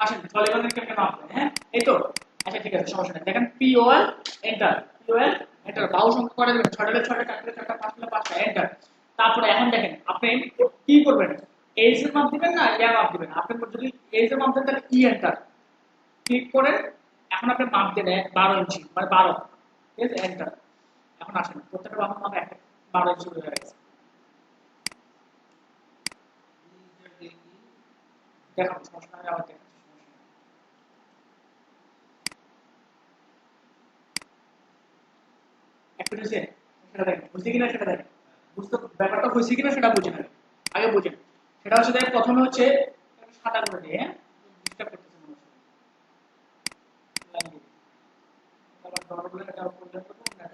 আসেন পলিগনের কেমনে মাপবেন, হ্যাঁ এই তো। আচ্ছা ঠিক আছে, সমস্যা নেই। দেখেন পিওএল এন্টার, পিওএল এন্টার, বাহু সংখ্যা করে দেবেন, 6 হলে 6টা, 4 হলে 4টা, 5 হলে 5টা, এন্টার। তারপরে এখন দেখেন আপনি কি করবেন, এইচ এর মাপ দিবেন না ইয়া মাপ দিবেন। আপনি যদি এইচ এর মাপ দেন তাহলে ই এন্টার ক্লিক করেন। এখন আপনি মাপ দেন 12 ইঞ্চি মানে 12, ঠিক আছে, এন্টার। এখন আসেন প্রত্যেকটা বাহুর মাপ 12 ইঞ্চি হয়ে গেছে। দেখো সমস্যা নেই, আবার দেখেন একটু বুঝে সেটা দেখেন বুঝছে কিনা সেটা দেখেন, বুঝতে ব্যাপারটা হয়েছে কিনা সেটা বুঝে নেন, আগে বুঝেন। সেটা হচ্ছে দেখেন প্রথমে হচ্ছে সাদা করে দিয়ে, হ্যাঁ ডিস্টার্ব করতেছে মনে হচ্ছে, আবার ডলারগুলো এটা পরিবর্তন করব না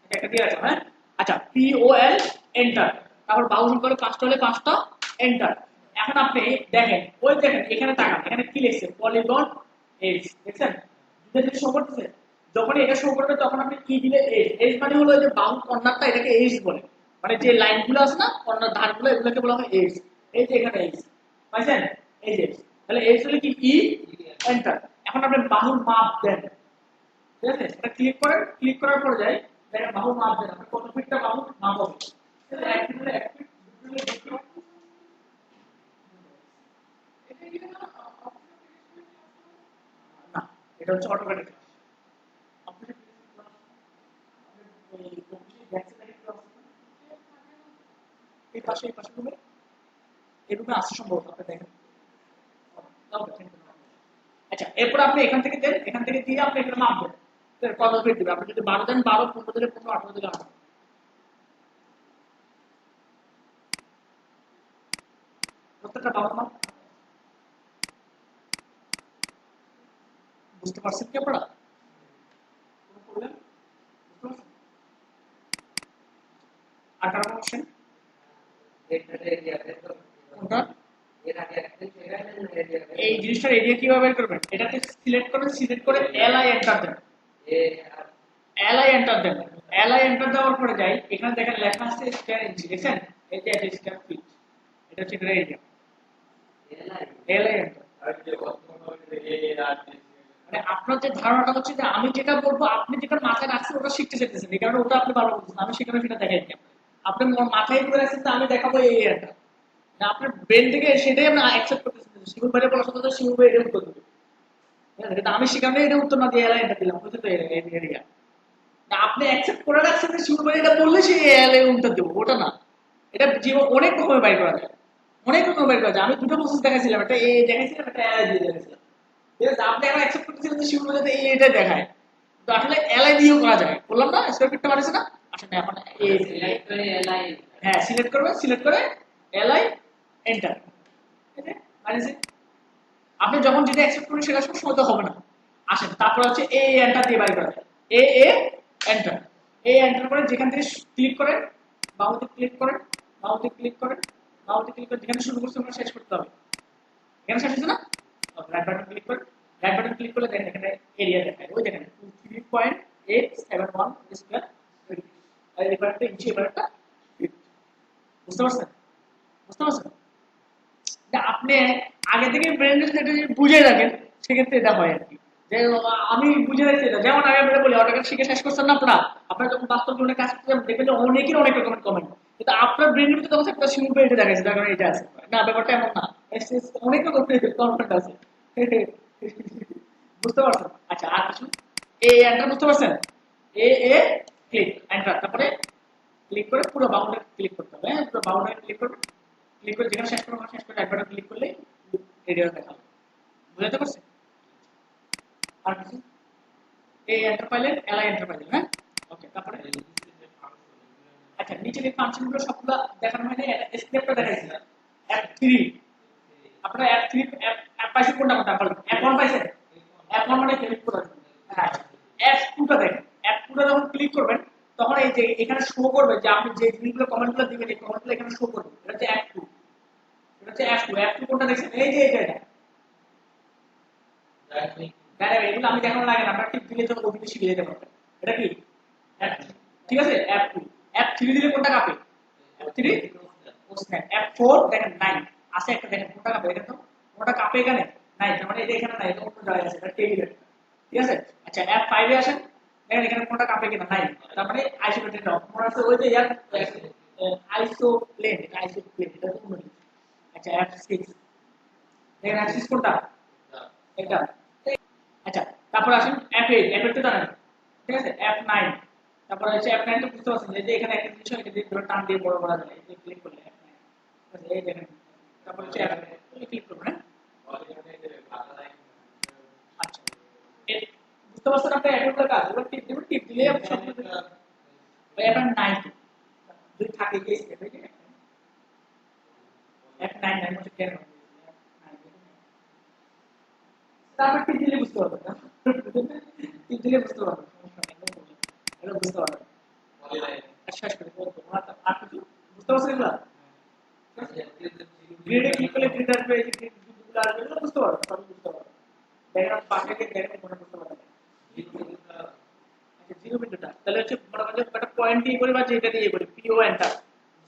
এটা একটা দিয়ে আছে, হ্যাঁ। আচ্ছা পি ও এল এন্টার, তারপর বাহু সংখ্যা হলে 5টা, হলে 5টা, এন্টার। এখন আপনি দেখেন, ওই দেখেন এখানে তাকান, এখানে কি লিখছে পলিগন এজ, দেখছেন দুটো শো করতেছে। যখন এটা শো করবে তখন আপনি কি দিলে এজ, এজ মানে হলো এই যে বাহু কর্নারটা, এটাকে এজ বলে, মানে যে লাইনগুলো আছে না কর্নার ধারগুলো, এগুলোকে বলা হয় এজ। এই যে এখানে এজ পাইছেন, এই যে তাহলে এজ হলে কি ই এন্টার। এখন আপনি বাহুর মাপ দেন, ঠিক আছে, এটা ক্লিক করেন, ক্লিক করার পরে যাই দেখেন বাহু মাপ দেন, আপনি কত ফিটটা বাহু মাপ হবে, ঠিক আছে, 1 ফিট হলে 1 ফিট, 2 ফিট হলে 2 ফিট। না, এটা হচ্ছে অটোমেটিক। এই পাশে রুমে, এই রুমে আসতে সম্ভবত আপনি দেখেন। আচ্ছা এরপর আপনি এখান থেকে দেন, এখান থেকে দিয়ে আপনি এখানে মাপ দেন কত ফিট দিবেন। আপনি যদি 12 দেন 12, 15 দিলে 15, 18 দিলে 18। প্রত্যেকটা বাহুর মাপ বুঝতে পারছেন কি আপনারা? কোনো প্রবলেম? বুঝতে পারছেন? আর কারো কোশ্চেন? কোনটা? এই জিনিসটার এরিয়া কিভাবে বের করবেন, এটাকে সিলেক্ট করবেন, সিলেক্ট করে এলআই এন্টার দেন, এলআই এন্টার দেন। এলআই এন্টার দেওয়ার পরে যাই, এখানে দেখেন লেখা আছে স্কয়ার ইঞ্চি, দেখেন এই যে এটা স্কয়ার ফিট, এটা হচ্ছে এর এরিয়া। এলআই এন্টার মানে আপনার যে ধারণাটা হচ্ছে যে আমি যেটা বলবো আপনি যেটা মাথায় রাখছেন ওটা শিখতে চাইতেছেন, এই কারণে ওটা আপনি ভালো বুঝছেন, আমি সেখানে সেটা দেখাই নি। আপনি মাথায় করে রাখছেন যে আমি দেখাবো এই এরিয়াটা, না আপনার ব্রেন থেকে সেটাই আপনি অ্যাকসেপ্ট করতেছেন। শিমুল ভাইয়ের বলার সাথে শিমুল ভাই এটা উত্তর দেবে, ঠিক আছে, কিন্তু আমি সেখানে এটা উত্তর না দিয়ে এলআই এন্টার দিলাম, বুঝতে তো এরিয়া না, আপনি অ্যাকসেপ্ট করে রাখছেন যে শিমুল ভাই এটা বললে সে এলআই উত্তর দেবো, ওটা না। এটা জীবন অনেক রকমের বাইর করা যায়, অনেক রকমের বাইর করা যায়। আমি দুটো প্রসেস দেখাইছিলাম, একটা এ দেখাইছিলাম, একটা এলআই দিয়ে দেখাইছিলাম, ঠিক আছে। আপনি এখন অ্যাকসেপ্ট করতেছিলেন যে শিমুল ভাই এই এটা দেখায়, তো আসলে এলআই দিয়েও করা যায়, বললাম না স্কয়ার ফিটটা মানেছে না। আসলে এখন এই হ্যাঁ সিলেক্ট করবেন, সিলেক্ট করে এলআই এন্টার, ঠিক আছে মানেছে। আপনি যখন যেটা অ্যাকসেপ্ট করবেন সেটা সবসময় তো হবে না। আসেন তারপর হচ্ছে এ এন্টার দিয়ে বাইর করা যায়, এ এন্টার, এ এন্টার করে যেখান থেকে ক্লিক করেন, বাহুতে ক্লিক করেন, বাহুতে ক্লিক করেন, বাহুতে ক্লিক করে যেখানে শুরু করছে ওখানে শেষ করতে হবে। এখানে শেষ হচ্ছে না, রাইট বাটন ক্লিক করেন, রাইট বাটন ক্লিক করলে দেখেন এখানে এরিয়া দেখায়, ওই দেখেন 3.871 স্কয়ার ফিট, আর এবার একটা ইঞ্চি, এবার একটা ফিট। বুঝতে পারছেন? বুঝতে পারছেন? আপনি আগে থেকে ব্রেনে যদি এটা বুঝে রাখেন সেক্ষেত্রে এটা হয় আর কি, যে আমি বুঝে রাখছি এটা, যেমন আগে আমরা বলি অটোক্যাড শিখে শেষ করছেন না আপনারা, আপনারা যখন বাস্তব জীবনে কাজ করতে যাবেন দেখবেন যে অনেকের অনেক রকমের কমেন্ট, কিন্তু আপনার ব্রেনের ভিতরে তখন একটা সিম্পল এটা দেখাচ্ছে যার কারণে এটা আছে না, ব্যাপারটা এমন না, অনেক রকমের কমেন্ট আছে। বুঝতে পারছেন? আচ্ছা আর কিছু এ এন্টার, বুঝতে পারছেন? এ এ ক্লিক এন্টার, তারপরে ক্লিক করে পুরো বাউন্ডারি ক্লিক করতে হবে, হ্যাঁ পুরো বাউন্ডারি ক্লিক করবেন, ক্লিক করে যেখানে শেষ করবো শেষ করে একবার ক্লিক করলে এরিয়া দেখাবে। বুঝতে পারছেন? আর কিছু এই এন্টার পাইলেন, এলআই এন্টার পাইলেন, হ্যাঁ ওকে। তারপরে আচ্ছা নিচে যে ফাংশনগুলো সবগুলো দেখানো হয়নি, স্টেপটা দেখাইছিলাম F3, আপনারা F3 অ্যাপ পাইছেন কোনটা কোনটা বলেন? F1 পাইছেন? F1 মানে ক্লিক করা, হ্যাঁ F2 টা দেখেন, F2 টা যখন ক্লিক করবেন তখন এই যে এখানে শো করবে যে আপনি যে জিনিসগুলো কমেন্টগুলো দিবেন এই কমেন্টগুলো এখানে শো করবে, এটা হচ্ছে F2, এটা হচ্ছে F2। F2 কোনটা দেখছেন? এই যে এটা এগুলো আমি দেখানো লাগে না, আপনারা ঠিক দিলে যখন ওদিকে শিখে যেতে পারবেন। এটা কি F3, ঠিক আছে F2। F3 দিলে কোনটা কাঁপে? F3 ওসনেট। F4 দেখেন 9 আছে একটা, দেখেন কোনটা কাঁপে, দেখেন তো কোনটা কাঁপে এখানে, নাই, তার মানে এটা এখানে নাই, এটা অন্য জায়গায় আছে, এটা টেবিল একটা, ঠিক আছে। আচ্ছা F5 এ আসেন, দেখেন এখানে কোনটা কাঁপে কিনা, নাই, তার মানে আইসোলেটেড নাও মনে আছে ওই যে ইয়ার আইসোপ্লেন, এটা আইসোপ্লেন, এটা তো অন্য কিছু। আচ্ছা F6, দেখেন F6 কোনটা, এটা। আচ্ছা তারপর আসেন F8, F8 তো জানেন, ঠিক আছে। F9, তারপর হচ্ছে F9 তো বুঝতে পারছেন যে এখানে একটা জিনিস এটা দিয়ে ধরে টান দিয়ে বড় করা যায়, এই ক্লিক করলে F9, ঠিক আছে, এই দেখেন। তারপর হচ্ছে F9 ক্লিক করবেন, হ্যাঁ। আচ্ছা বুঝতে পারছেন আপনি F8 এর কাজ, এবার টিপ দিবেন, টিপ দিলে আপনি সব কিছু F9 দুই থাকে কি F9 9 হচ্ছে 10, তারপর টিপ দিলে বুঝতে পারবেন না, টিপ দিলে বুঝতে পারবেন, সমস্যা নেই, এটা বুঝতে পারবেন। শেষ করে বলতো আর কিছু বুঝতে পারছেন এগুলা, গ্রিডে ক্লিক করলে গ্রিড আসবে, এই যে গ্রিড গুলো আসবে, এগুলো বুঝতে পারবেন, সব বুঝতে পারবেন। ডায়াগ্রাম পাশে গিয়ে ডায়াগ্রাম মনে করতে পারবেন। আচ্ছা জিরো বিন্দুটা তাহলে হচ্ছে মনে করেন একটা পয়েন্ট দিয়ে করি বা যেটা দিয়ে করি, পিও এন্টার,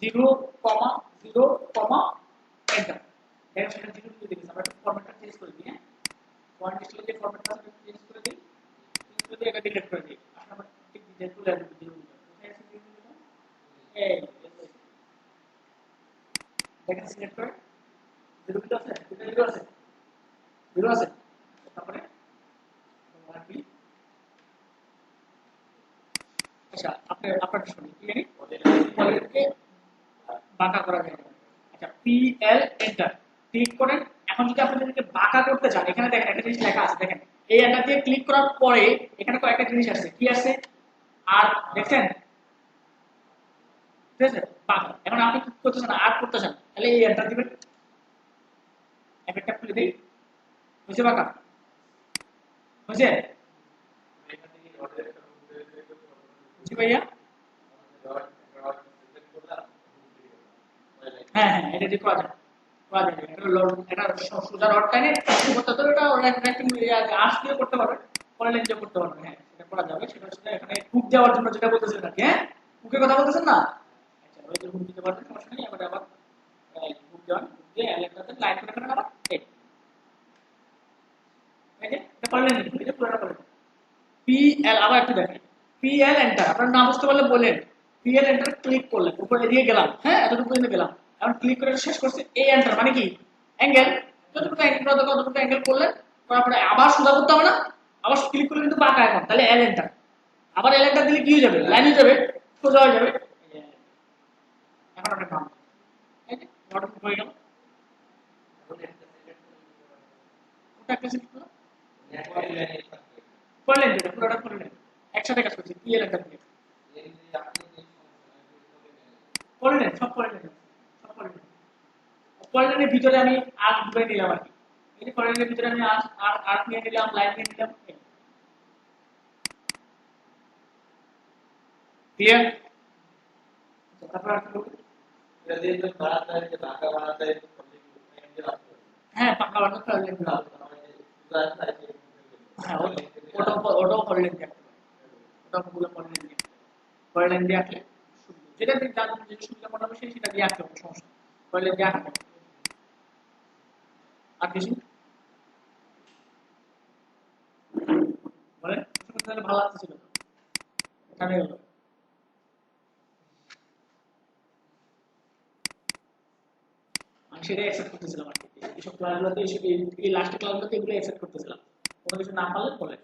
0, 0, এন্টার, দেখেন সেটা জিরো বিন্দু দিয়েছে। আমরা ফরম্যাটটা চেঞ্জ করে দিই, হ্যাঁ, পয়েন্ট স্টাইল দিয়ে ফরম্যাটটা চেঞ্জ করে দিই, চেঞ্জ করে দিয়ে এটা ডিলিট করে দিই, আমরা ঠিক ডিলিট করে দিই জিরো বিন্দু, কোথায় আছে জিরো বিন্দু, এই দেখেন সিলেক্ট করে জিরো বিন্দু আছে, জিরো আছে, জিরো আছে, তারপরে ক্লিক। আচ্ছা আপনার শুনি কি জানি পলিগনকে বাঁকা করা যায়। আচ্ছা PL এন্টার ক্লিক করেন। এখন যদি আপনি এটাকে বাঁকা করতে চান, এখানে দেখেন একটা জিনিস লেখা আছে, দেখেন এই এন্টার দিয়ে ক্লিক করার পরে এখানে কয়েকটা জিনিস আছে, কি আছে আর দেখছেন, ঠিক আছে বাঁকা। এখন আপনি কি করতে চান, আর করতে চান, তাহলে এই এন্টার দিবেন, একটা খুলে দিই, বুঝে বাঁকা বুঝে, বুঝি ভাইয়া, হ্যাঁ হ্যাঁ এটা দিয়ে করা যায়, করা যায়, এটা সোজা রড টাইনে করতে তো এটা আর্টস দিয়ে করতে পারবে, পরে লেন্স দিয়ে করতে পারবে, হ্যাঁ সেটা করা যাবে। সেটা হচ্ছে এখানে হুক দেওয়ার জন্য যেটা বলতেছেন নাকি, হ্যাঁ হুকের কথা বলতেছেন না, আচ্ছা ওই যে হুক দিতে পারবেন, সমস্যা নেই। এবারে আবার হুক দেওয়ান, হুক দিয়ে এলাকাতে লাইন করে ফেলেন, আবার এই যে এটা করলেন, এই যে পুরোটা করলেন, PL আবার একটু দেখেন, PL এন্টার, আপনার না বুঝতে পারলে বলেন, PL এন্টার ক্লিক করলেন, উপরে দিয়ে গেলাম, হ্যাঁ এতটুকু পর্যন্ত গেলাম, এখন ক্লিক করে শেষ করছে এই এন্টার, মানে কি অ্যাঙ্গেল, যতটুকু অ্যাঙ্গেল করা দরকার ততটুকু অ্যাঙ্গেল করলেন, করার পরে আবার সোজা করতে হবে না, আবার ক্লিক করলে কিন্তু বাঁকা, এখন তাহলে L এন্টার, আবার L এন্টার দিলে কি হয়ে যাবে, লাইন হয়ে যাবে, সোজা হয়ে যাবে। এখন আপনার নাম এই যে অটোমেটিক হয়ে গেল, ওটা একটা সিলেক্ট করলাম, করলেন যেটা পুরোটা করলেন, একসাথে কাজ করছি PL এন্টার দিয়ে করলেন, সব করলেন, সব করলেন। কয়েলের ভিতরে আমি আর্ক ঢুকাই নিলাম আর কি, এই যে কয়েলের ভিতরে আমি আর্ক নিয়ে নিলাম, লাইন নিয়ে নিলাম, ক্লিয়ার। তারপর আর কি করব, হ্যাঁ পাকা বানাতে পারলেন না, হ্যাঁ ওটাও করলেন দিয়ে আঁকতে পারেন, ওটাও পুরো করলেন দিয়ে, করলেন দিয়ে আঁকলে যেটা দিয়ে যার যে সুবিধা মনে হবে সেটা দিয়ে আঁকতে হবে, সমস্যা করলেন দিয়ে আঁকতে হবে। আর কিছু বলেন, তাহলে ভালো লাগতেছিল, এখানে গেল। আমি সেটাই অ্যাকসেপ্ট করতেছিলাম আর কি, এইসব ক্লাসগুলোতে এই লাস্ট ক্লাসগুলোতে এগুলো অ্যাকসেপ্ট করতেছিলাম, কোনো কিছু না পারলে বলে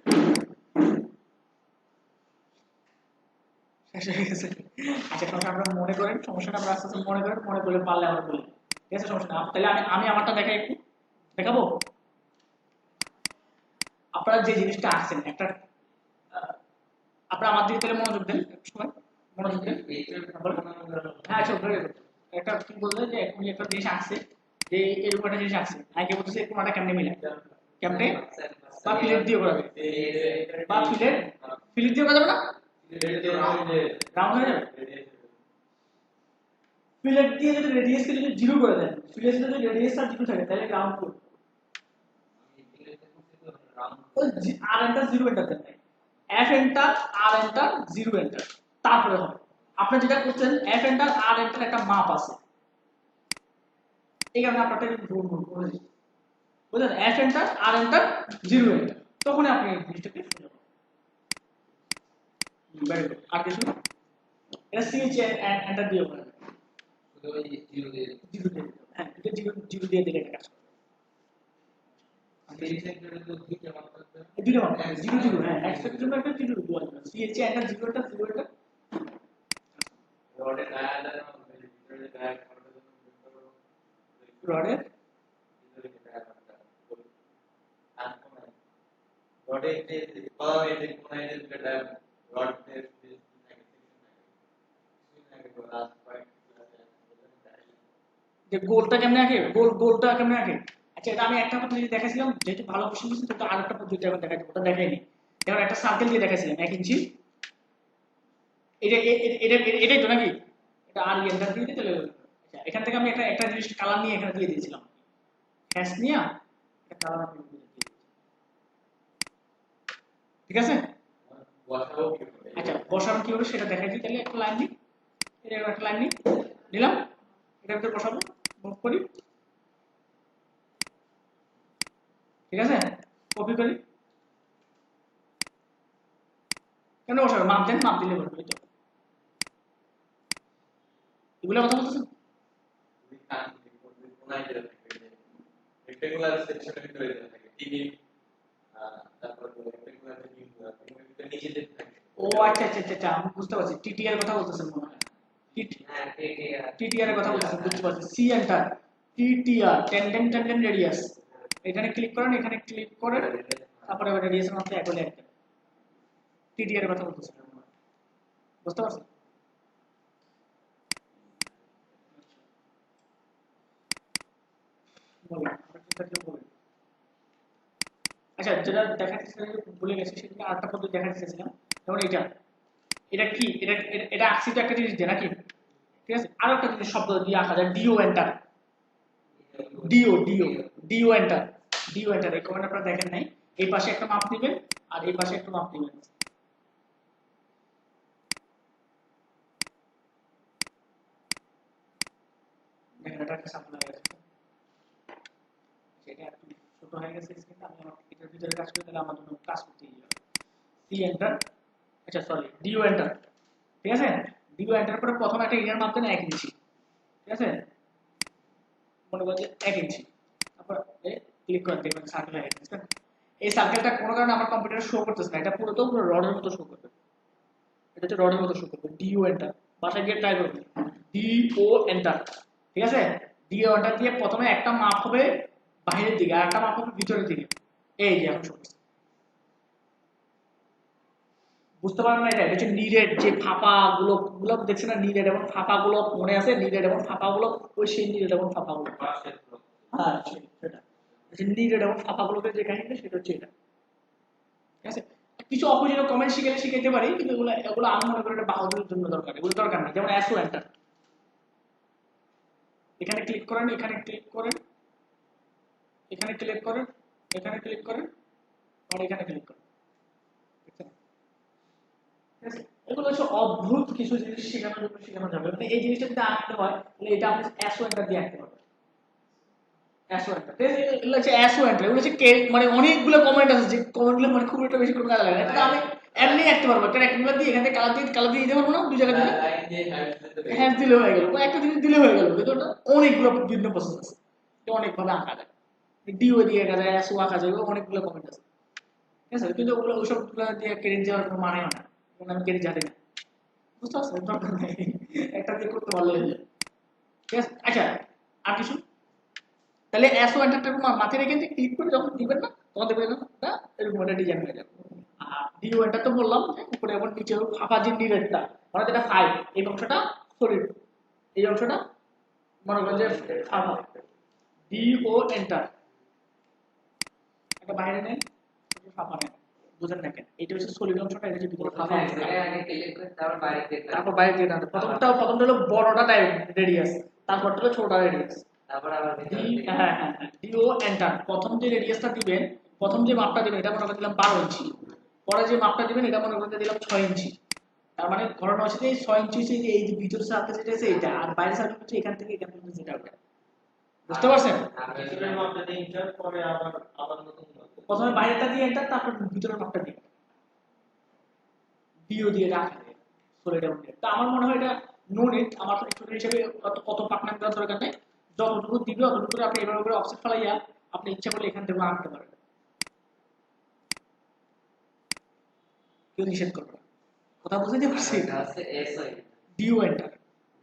শেষ হয়ে গেছে। আচ্ছা সমস্যা আপনারা মনে করেন, সমস্যাটা আমরা আস্তে আস্তে মনে করেন, মনে করলে পারলে আমার বলেন, ঠিক আছে সমস্যা না। তাহলে আমি আমি আমারটা দেখাই, একটু দেখাবো। আপনারা যে জিনিসটা আসছেন একটা, আপনারা আমার দিকে তাহলে মনোযোগ দেন একটু সময়, মনোযোগ দেন, হ্যাঁ আচ্ছা ধরে গেল। একটা কি বললে যে উনি একটা জিনিস আসছে, যে এরকম একটা জিনিস আসছে, আগে বলতেছে কোনটা কেমনে মিলে, কেমনে বা ফিলেট দিয়ে করা যাবে, বা ফিলেট দিয়ে করা যাবে না, রাউন্ড হয়ে যাবে, ফিলেট দিয়ে যদি রেডিয়াসকে যদি জিরো করে দেন, ফিলেট যদি রেডিয়াসটা জিরো থাকে তাহলে রাউন্ড করবে, ওই আর এন্টার জিরো এন্টার দেন, এফ এন্টার আর এন্টার জিরো এন্টার, তারপরে হবে আপনি যেটা করছেন এফ এন্টার আর এন্টার একটা মাপ আছে, এই কারণে আপনারটা একটু ভুল ভুল করে দিচ্ছি, বুঝলেন? এফ এন্টার, আর এন্টার, জিরো এন্টার, তখন আপনি এই জিনিসটাকে খুঁজে পাবেন। Very good. আর কিছু এটা সিএইচ এন্টার দিয়ে করা যায়, শুধু ওই জিরো দিয়ে জিরো দিয়ে দিতে হবে। হ্যাঁ, এটা জিরো জিরো দিয়ে দিলে এটা কাজ করবে। সেই সেন্টারে তো দুইটা মান থাকবে। এই দুটো মান জিরো জিরো, হ্যাঁ, এক্স এর জন্য একটা জিরো দুটো আছে, CH enter zero enter zero enter. রডের ডায়াগ্রাম আমাদের ভিতরে ডায়াগ্রামটা জন্য রডের ভিতরে ডায়াগ্রামটা আর কোন রডের যে কলামের যে কোনায় যে দুটো ডায়াগ্রাম রডের যে থাকে সেখানে লাস্ট পয়েন্ট যে গোলটা কেমনে আঁকে, গোলটা কেমনে আঁকে। আচ্ছা, এটা আমি একটা পদ্ধতি দেখাইছিলাম, যেহেতু ভালো কোশ্চেন দিচ্ছি তো আরেকটা পদ্ধতি এখন দেখাই দেবো, ওটা দেখাইনি। যেমন একটা সার্কেল দিয়ে দেখাইছিলাম 1 ইঞ্চি, এটা এটা এটাই তো নাকি, এটা আর এন্টার দিয়ে দিতে তাহলে। আচ্ছা, এখান থেকে আমি একটা জিনিস কালার নিয়ে এখানে দিয়ে দিয়েছিলাম, হ্যাশ নিয়ে একটা কালার আমি দিয়ে দিয়েছি, ঠিক আছে। বসাবো কি করে? আচ্ছা, বসানো কি হবে সেটা দেখাই দিই, তাহলে একটা লাইন নিই, এটা একটা লাইন নিই, নিলাম, এটার ভিতরে বসাবো, মুভ করি, ঠিক আছে, কপি করি, কেন বসাবো, মাপ দেন, মাপ দিলে বলবো, এই তো এগুলো কথা বলতেছেন। যদি কান দিয়ে কোনায় যেটা থাকে রেক্টেঙ্গুলার সেকশনের ভিতরে যেটা থাকে টিভি তারপর রেক্টেঙ্গুলার যে ভিউগুলো এর ভিতরে নিচে যেটা থাকে। ও আচ্ছা আচ্ছা আচ্ছা, আমি বুঝতে পারছি, টিটিআর কথা বলতেছেন মনে হয়, হ্যাঁ টিটিআর এর কথা বলতেছেন, বুঝতে পারছি। C enter, TTR, tan tan radius, এখানে ক্লিক করেন, এখানে ক্লিক করেন, তারপরে রেডিয়াসের মধ্যে একলে একটা টিটিআর এর কথা বলতেছেন মনে হয়, বুঝতে পারছেন। বলেন, আচ্ছা, যেটা দেখাতে ভুলে গেছি সেটা আরেকটা পদ্ধতি দেখাতে চেয়েছিলাম, যেমন এটা, এটা কি, এটা আঁকছি তো একটা জিনিস দিয়ে নাকি, ঠিক আছে। আরো একটা জিনিস শব্দ দিয়ে আঁকা যায়, DO enter, DO enter, DO enter, এই কমেন্ট আপনারা দেখেন নাই। এই পাশে একটা মাপ দিবেন আর এই পাশে একটা মাপ দিবেন, দেখেন এটা একটা স্যাম্পল হয়ে গেছে, সেটা একটু ছোট হয়ে গেছে স্ক্রিনটা, আমি আমার এটার ভিতরে কাজ করে তাহলে আমার জন্য কাজ করতে হবে। সি এন্টার, আচ্ছা সরি, ডিও এন্টার, ঠিক আছে। ডিও এন্টার করে প্রথমে একটা এরিয়ার মাপ দেন 1 ইঞ্চি, ঠিক আছে, মনে করেন যে 1 ইঞ্চি, তারপর ক্লিক করেন, দেখবেন সার্কেল হয়ে গেছে। এই সার্কেলটা কোনো কারণে আমার কম্পিউটারে শো করতেছে না, এটা পুরো তো পুরো রডের মতো শো করবে, এটা হচ্ছে রডের মতো শো করবে। ডিও এন্টার, বাসায় গিয়ে ট্রাই করবেন, ডিও এন্টার, ঠিক আছে। ডিও এন্টার দিয়ে প্রথমে একটা মাপ হবে বাইরের দিকে আর একটা মাপ হবে ভিতরের দিকে, এই যে এখন শো করছে, বুঝতে পারেন না। এটা হচ্ছে নিডেড, যে ফাঁপা গুলো গুলো দেখছেন না, নিডেড এবং ফাঁপা গুলো মনে আছে, নিডেড এবং ফাঁপা গুলো, ওই সেই নিডেড এবং ফাঁপা গুলো, হ্যাঁ সেটা নিডেড এবং ফাঁপা গুলোকে যে কাহিনী সেটা হচ্ছে এটা, ঠিক আছে। কিছু অপরিচিত কমেন্ট শিখাইতে পারি, কিন্তু এগুলো এগুলো আমি মনে করি এটা বাহাদুরের জন্য দরকার, এগুলো দরকার নেই। যেমন অ্যাসো এন্টার, এখানে ক্লিক করেন, এখানে ক্লিক করেন, এখানে ক্লিক করেন, এখানে ক্লিক করেন, আর এখানে ক্লিক করেন, ঠিক আছে। এগুলো হচ্ছে অদ্ভুত কিছু জিনিস শেখানোর জন্য শেখানো যাবে, মানে এই জিনিসটা যদি আঁকতে হয় তাহলে এটা আপনি অ্যাসো এন্টার দিয়ে আঁকতে পারবেন, অ্যাসো এন্টার, এগুলো হচ্ছে অ্যাসো এন্টার, এগুলো হচ্ছে মানে অনেকগুলো কমেন্ট আছে, যে কমেন্টগুলো মানে খুব একটা বেশি কোনো কাজে লাগে না, এটা আমি এমনি আঁকতে পারবো, একটা রেক্টেঙ্গুলার দিয়ে এখান থেকে কালার দিয়ে দিতে পারবো না, দুই জায়গা দিলে হ্যাঁ দিলে হয়ে গেল, একটা জিনিস দিলে হয়ে গেল, কিন্তু ওটা অনেকগুলো বিভিন্ন প্রসেস আছে, অনেকভাবে আঁকা যায়, ডিও দিয়ে আঁকা যায়, অ্যাসো আঁকা যায়, অনেকগুলো কমেন্ট আছে, ঠিক আছে। কিন্তু ওগুলো ওইসব দিয়ে ক্রেডিট যাওয়ার কোনো মানে হয় না, আমি ক্রেডিট জানি না, বুঝতে পারছেন, দরকার নেই, একটা দিয়ে করতে পারলে হয়ে যায়, ঠিক আছে। আচ্ছা, আর কিছু, তাহলে অ্যাসো এন্টারটা মাথায় রেখে ক্লিক করে যখন দিবেন না তখন দেখবেন না এরকম একটা ডিজাইন হয়ে যাবে। আর ডিও এন্টার তো বললাম যে উপরে এবং নিচে ফাঁপা যে নিরেটটা, মানে যেটা ফাইল, এই অংশটা সলিড, এই অংশটা মনে করেন যে ফাঁপা, ডিও এন্টার, একটা বাইরে নেন, ফাঁপা নেন, বুঝেন না কেন, এটা হচ্ছে সলিড অংশটা, এটা হচ্ছে ভিতরে ফাঁপা অংশটা, তারপর বাইরে দিয়ে দাও, প্রথমটা হলো বড়টা রেডিয়াস, তারপরটা হলো ছোটটা রেডিয়াস, তারপর আবার হ্যাঁ হ্যাঁ হ্যাঁ, ডিও এন্টার, প্রথম যে রেডিয়াসটা দিবেন, প্রথম যে মাপটা দিবেন এটা মনে করে দিলাম 12 ইঞ্চি, পরে যে মাপটা দিবেন এটা মনে করে দিলাম 6 ইঞ্চি, তার মানে ঘটনা হচ্ছে যে 6 ইঞ্চি হচ্ছে এই যে ভিতর সার্কেল যেটা আছে এটা, আর বাইরের সার্কেল হচ্ছে এখান থেকে এখান পর্যন্ত যেটা ওটা, বুঝতে পারছেন? ভিতরের মাপটা দিয়ে ইন্টার পরে আবার নতুন মাপ। প্রথমে বাইরেটা দিয়ে এন্টার, তারপর ভিতরের মাপটা দিয়ে ডিও দিয়ে রাখা যায় সলিড এবং ডেট। তো আমার মনে হয় এটা নো নিড, আমার স্টুডেন্ট হিসেবে অত পাকনাম দেওয়ার দরকার নেই। যতটুকু দিবে অতটুকু করে আপনি এভাবে করে অফসেট ফেলাইয়া আপনি ইচ্ছা করলে এখান থেকে আনতে পারেন, কেউ নিষেধ করবে না। কথা বুঝতে পারছি? এটা আছে এসআই, ডিও এন্টার,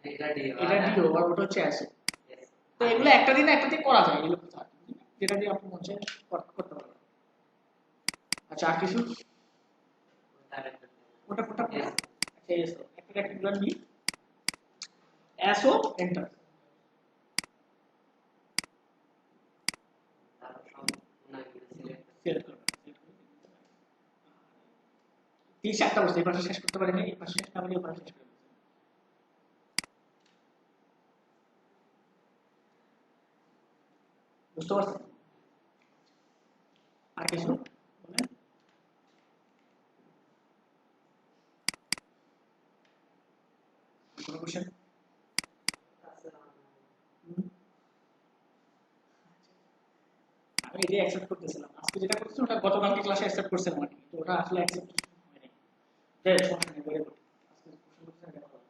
এটা ডিও, এটা ডিও আর ওটা হচ্ছে অ্যাসো। তো এগুলো একটা দিন করা যায়, এগুলো যেটা দিয়ে আপনি মনে চায় করতে পারবেন। আচ্ছা আর কিছু? ওটা আচ্ছা এসো একটা একটা নি এসো এন্টার। সিলেক্ট করবেন। 3-4টা বস্তু এই পাশে শেষ করতে পারেন, এই পাশে শেষ না হলে এই পাশে শেষ করবেন। বুঝতে পারছেন? আর কিছু বলেন? কোনো কোশ্চেন? আমি এটাই অ্যাকসেপ্ট করতেছিলাম, আজকে যেটা করছি ওটা গতকালকে ক্লাসে অ্যাকসেপ্ট করছিলাম আর কি, তো ওটা আসলে অ্যাকসেপ্ট হয়নি। যাই হোক, সমস্যা নেই, বেড়ে পড়ি। আজকে কোশ্চেন করতে দেখা হবে।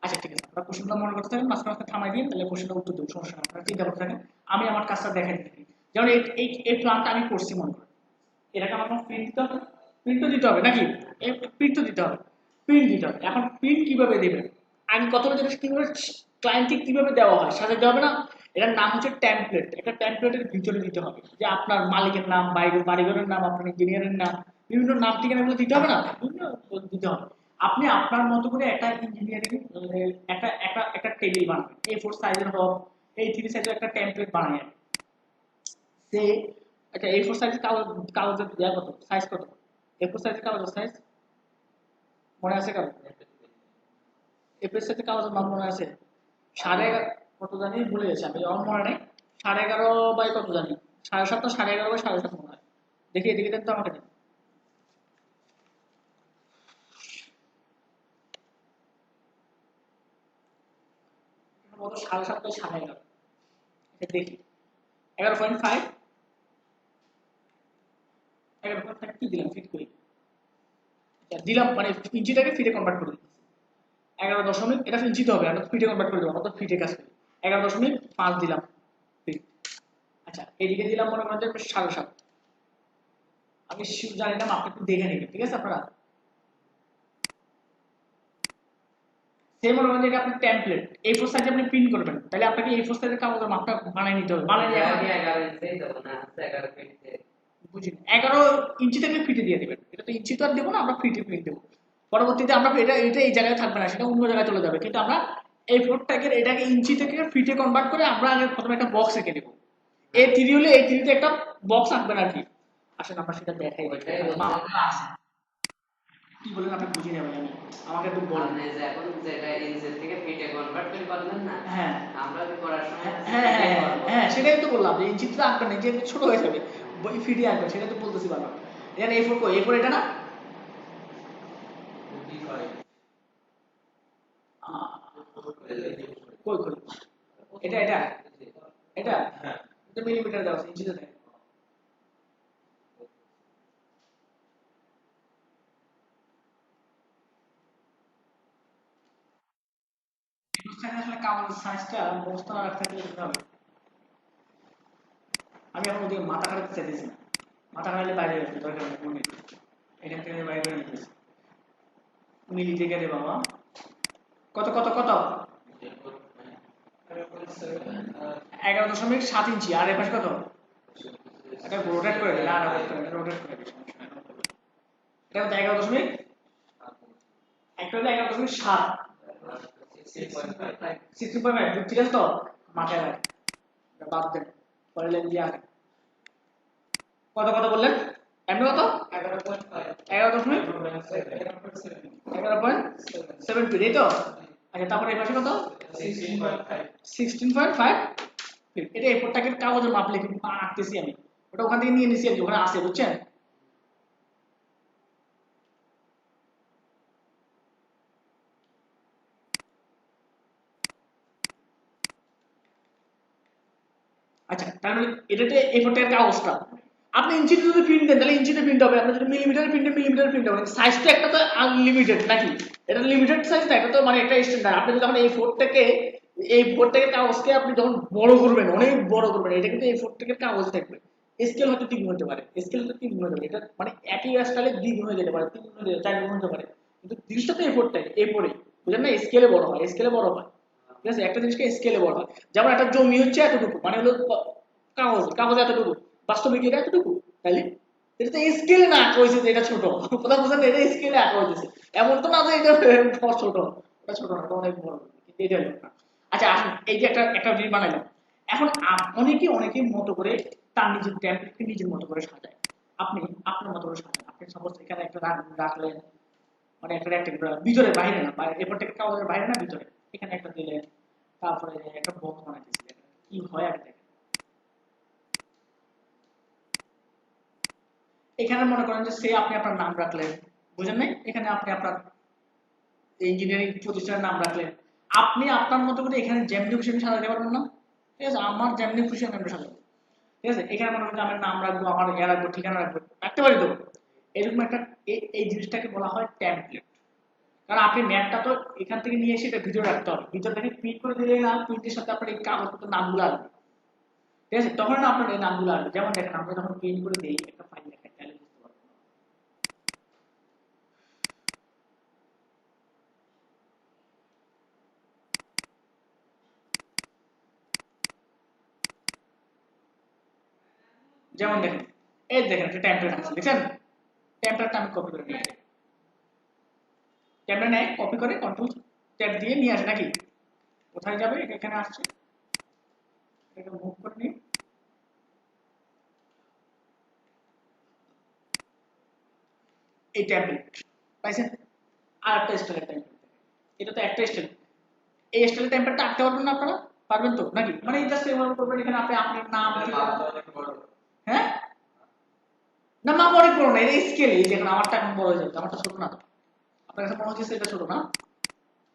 আচ্ছা ঠিক আছে, আপনারা কোশ্চেনগুলো মনে করতে থাকেন, মাঝখানে মাঝখানে থামাই দিন, তাহলে কোশ্চেনটা উত্তর দেবো, সমস্যা নেই, আপনারা চিন্তা করতে থাকেন। আমি আমার কাজটা দেখাই দিই। যেমন এই প্ল্যানটা আমি করছি মনে করেন, এটাকে আমার প্রিন্ট দিতে হবে, প্রিন্টও দিতে হবে নাকি? এই প্রিন্টও দিতে হবে, প্রিন্ট দিতে হবে। এখন প্রিন্ট কিভাবে দেবেন? আমি কত জিনিস কিভাবে ক্লায়েন্টকে কিভাবে দেওয়া হয় সাজাতে হবে না? এটার নাম হচ্ছে টেমপ্লেট। এটা টেমপ্লেটের ভিতরে দিতে হবে, যে আপনার মালিকের নাম, বাড়িঘরের নাম, আপনার ইঞ্জিনিয়ারের নাম, বিভিন্ন নাম ঠিকানাগুলো দিতে হবে না, বিভিন্ন দিতে হবে। আপনি আপনার মতো করে একটা ইঞ্জিনিয়ারিং একটা টেবিল বানাবেন, A4 সাইজের হোক, A3 সাইজের একটা টেমপ্লেট বানায় সে একটা A4 সাইজের কাগজের দেওয়া কত সাইজ, কত A4 সাইজের কাগজের সাইজ মনে আছে কারো? A4 সাইজের কাগজের নাম মনে আছে? 11.5 কত জানি ভুলে গেছি আমি, আমার মনে নেই। 11.5 বাই কত জানি, 7.5 না 11.5 বাই 7.5 মনে হয়। দেখি এদিকে দেন তো আমাকে দেন। কত 7.5 বাই 11.5, এটা দেখি। 11.5, 11.5 কি দিলাম, ফিট করি দিলাম, মানে ইঞ্চিটাকে ফিটে কনভার্ট করে দিই। 11 দশমিক, এটা ইঞ্চিতে হবে, আমরা ফিটে কনভার্ট করে দেবো, আমরা তো ফিটে কাজ করি। 11.5 দিলাম ফিট। আচ্ছা এদিকে দিলাম মনে করেন যে 7.5, আমি জানি না, আপনি একটু দেখে নেবেন, ঠিক আছে? আপনারা সেই মনে করেন যে এটা আপনার টেমপ্লেট A4 সাইজে আপনি প্রিন্ট করবেন, তাহলে আপনাকে A4 সাইজের কাগজের মাপটা বানিয়ে নিতে হবে, বানিয়ে নিয়ে আমি 11 ইঞ্চি দেব না, 11 ফিট দিয়ে বুঝিনি 11 ইঞ্চি থেকে ফিটে দিয়ে দিবেন। এটা তো ইঞ্চি তো আর দেবো না, আমরা ফিটে প্রিন্ট দেবো। পরবর্তীতে আমরা এটা এই জায়গায় থাকবে না, সেটা অন্য জায়গায় চলে যাবে, কিন্তু আমরা A4টাকে এটাকে ইঞ্চি থেকে ফিটে কনভার্ট করে আমরা আগে প্রথমে একটা বক্স এঁকে দেবো। A3 হলে A3তে একটা বক্স আঁকবেন আর কি। আসেন আমরা সেটা দেখাই। ওইটাই বলতে কি বলেন আপনি বুঝি নেবেন, আমি আমাকে একটু বলেন। আপনি যে এখন যেটা ইঞ্চি থেকে ফিটে কনভার্ট করে পারলেন না, হ্যাঁ আমরা কি করার সময় হ্যাঁ হ্যাঁ হ্যাঁ হ্যাঁ, সেটাই তো বললাম যে ইঞ্চিতে আঁকবেন না, যে ছোট হয়ে যাবে, ফিটে আঁকবেন, সেটাই তো বলতেছি বারবার। এখানে A4 কই, A4 এটা না? কই কই, এটা এটা এটা এটা মিলিমিটার দেওয়া আছে, ইঞ্চিতে দেয়। আসলে কাগজের সাইজটা বস্তা না রাখতে দিতে হবে। আমি এখন ওদিকে মাথা খাটাতে চাইতেছি না, মাথা খাটালে বাইরে আসবে, দরকার নেই মনে, এখান থেকে বাইরে করে নিতেছি। মিলি থেকে রে বাবা, কত কত কত 11.7 ইঞ্চি, আর এপাশে কত? এটা রোটেট করে দিন, না রোটেট করে দিন, এটা হচ্ছে 11., একটা হলো 11.7, 16.5, ঠিক আছে তো? মাথায় রাখ, বাদ দেন, পরে লেন দিয়ে আসেন। কত কত বললেন? এমনি কত? 11.7 ফিট, এই তো? আচ্ছা তারপরে এই পাশে কত? 16.5 ফিট। এটা এরপরটাকে কাগজের মাপ লিখে আঁকতেছি আমি, ওটা ওখান থেকে নিয়ে নিছি আর কি, ওখানে আসে, বুঝছেন? আচ্ছা, তার মানে এটাতে A4 টাকার কাগজটা আপনি ইঞ্চিতে যদি প্রিন্ট দেন তাহলে ইঞ্চিতে প্রিন্ট হবে, আপনি যদি মিলিমিটারে প্রিন্ট দেন মিলিমিটারে প্রিন্ট হবে। সাইজ তো একটা তো আনলিমিটেড নাকি, এটা লিমিটেড সাইজ না, এটা তো মানে একটা স্ট্যান্ডার্ড। আপনি যখন এই ফোর থেকে কাগজকে আপনি যখন বড় করবেন, অনেক বড় করবেন, এটা কিন্তু A4 থেকে কাগজ থাকবে। স্কেল হয়তো 3 গুণ হতে পারে, স্কেল হয়তো 3 গুণ হতে পারে, এটা মানে একই স্টাইলে 2 গুণ হয়ে যেতে পারে, 3 গুণ হয়ে যেতে পারে, 4 গুণ হতে পারে, কিন্তু জিনিসটা তো A4 টাই, A4 বুঝলেন না, স্কেলে বড় হয়, স্কেলে বড় হয়। ঠিক আছে, একটা জিনিসকে স্কেলে বড় হয়। যেমন একটা জমি হচ্ছে এতটুকু, মানে হলো কাগজ এতটুকু, বাস্তবিক এটা এতটুকু, তাইলে এটা তো স্কেলে না আঁকা হয়েছে যে এটা ছোট, কথা বুঝলেন, এটা স্কেলে আঁকা হয়েছে, এমন তো না যে এটা ছোট, এটা ছোট না, এটা অনেক বড়, কিন্তু এটা হলো না। আচ্ছা আসুন, এই যে একটা একটা জিনিস বানাইলাম, এখন অনেকে মতো করে তার নিজের ট্যাম্পলেটকে নিজের মতো করে সাজায়। আপনি আপনার মতো করে সাজান, আপনি সাপোজ এখানে একটা রাখলেন, মানে একটা রেক্টেঙ্গেল ভিতরে, বাইরে না, বাইরে এরপর থেকে কাগজের বাইরে না ভিতরে, এখানে একটা দিলেন, তারপরে একটা বক্স বানাইতেছিলেন, কি হয় আগে দেখেন। এখানে মনে করেন যে সে আপনি আপনার নাম রাখলেন, বুঝেন নাই, এখানে আপনি আপনার ইঞ্জিনিয়ারিং প্রতিষ্ঠানের নাম রাখলেন, আপনি আপনার মতো করে এখানে যেমনি খুশি আমি সাজাতে পারবেন না, ঠিক আছে, আমার যেমনি খুশি আমি আমরা সাজাবো, ঠিক আছে, এখানে মনে করেন আমার নাম রাখবো, আমার রাখবো, ঠিকানা রাখবো, রাখতে পারি তো, এরকম একটা এই জিনিসটাকে বলা হয় টেমপ্লেট। কারণ আপনি ম্যাপটা তো এখান থেকে নিয়ে এসে এটা ভিতরে রাখতে হবে, ভিতর থেকে প্রিন্ট করে দিলে না, প্রিন্টের সাথে আপনার এই কাগজপত্র নামগুলো আসবে, ঠিক আছে, তখন না আপনার এই নামগুলো আসবে। যেমন দেখেন আমরা যখন প্রিন্ট করে দিই একটা ফাইল দেখাই, তাহলে বুঝতে পারবো। যেমন দেখেন, এই দেখেন একটা টেমপ্লেট আছে, দেখছেন, টেমপ্লেটটা আমি কপি করে নিয়ে আসি, টেমপ্লেট নেয় কপি করে কন্ট্রোল ট্যাব দিয়ে নিয়ে আসে নাকি, কোথায় যাবে, এখানে আসছে, এটাকে মুভ করে নিই, এই টেমপ্লেট পাইছেন, আর একটা স্টাইলের টেমপ্লেট, এটা তো একটা স্টাইল, এই স্টাইলের টেমপ্লেটটা আঁকতে পারবেন না আপনারা, পারবেন তো নাকি, মানে জাস্ট এভাবে করবেন, এখানে আপনি আপনার নাম, ঠিকানা, হ্যাঁ, না মাপ অনেক বড় না, এটা স্কেল, এই দেখুন আমারটা এখন বড় হয়ে যাচ্ছে, আমারটা ছোট না তো, আপনার কাছে মনে হচ্ছে এটা ছোট না,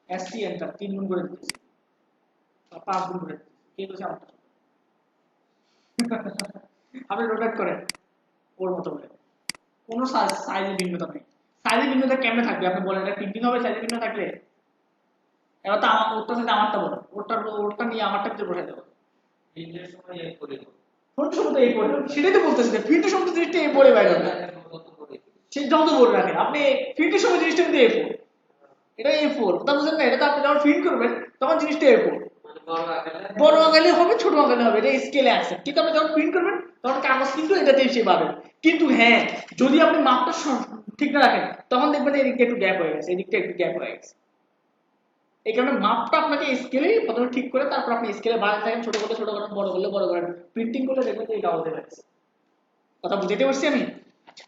এসসি এন্টার 3 গুণ করে দিতেছি, 5 গুণ করে দিতেছি, কে বলছে আমারটা ছোট? আপনি রোটেট করেন ওর মতো করে, কোনো সাইজের ভিন্নতা নেই, সাইজের ভিন্নতা কেমনে থাকবে আপনি বলেন, এটা প্রিন্টিং হবে সাইজের ভিন্ন থাকলে, এবার তো আমার ওরটা সাথে আমারটা বলো, ওরটা নিয়ে আমারটা ভিতরে বসাই দেবো, প্রিন্টের সময় এই করে কোন সময় তো এই পড়ে, সেটাই তো বলতেছি, প্রিন্টের সময় তো জিনিসটা এই পড়ে বাইরে হবে, সে যত বড় রাখেন আপনি, প্রিন্টের সময় জিনিসটা কিন্তু A4, এটা A4, কথা বুঝেন না, এটা তো আপনি যখন প্রিন্ট করবেন তখন জিনিসটা A4, মানে বড় আকারে বড় আকারে হবে ছোট আকারে হবে, এটা স্কেলে আছে, কিন্তু আপনি যখন প্রিন্ট করবেন তখন কাগজ কিন্তু এটাতেই সে পাবেন। কিন্তু হ্যাঁ, যদি আপনি মাপটা ঠিক না রাখেন তখন দেখবেন এদিকটা একটু গ্যাপ হয়ে গেছে, এদিকটা একটু গ্যাপ হয়ে গেছে, এই কারণে মাপটা আপনাকে স্কেলে প্রথমে ঠিক করে তারপর আপনি স্কেলে বাড়াতে থাকেন, ছোট করলে ছোট করেন, বড় করলে বড় করেন, প্রিন্টিং করলে দেখবেন যে এটা হতে পারছে, কথা বুঝতে পারছি আমি। আচ্ছা,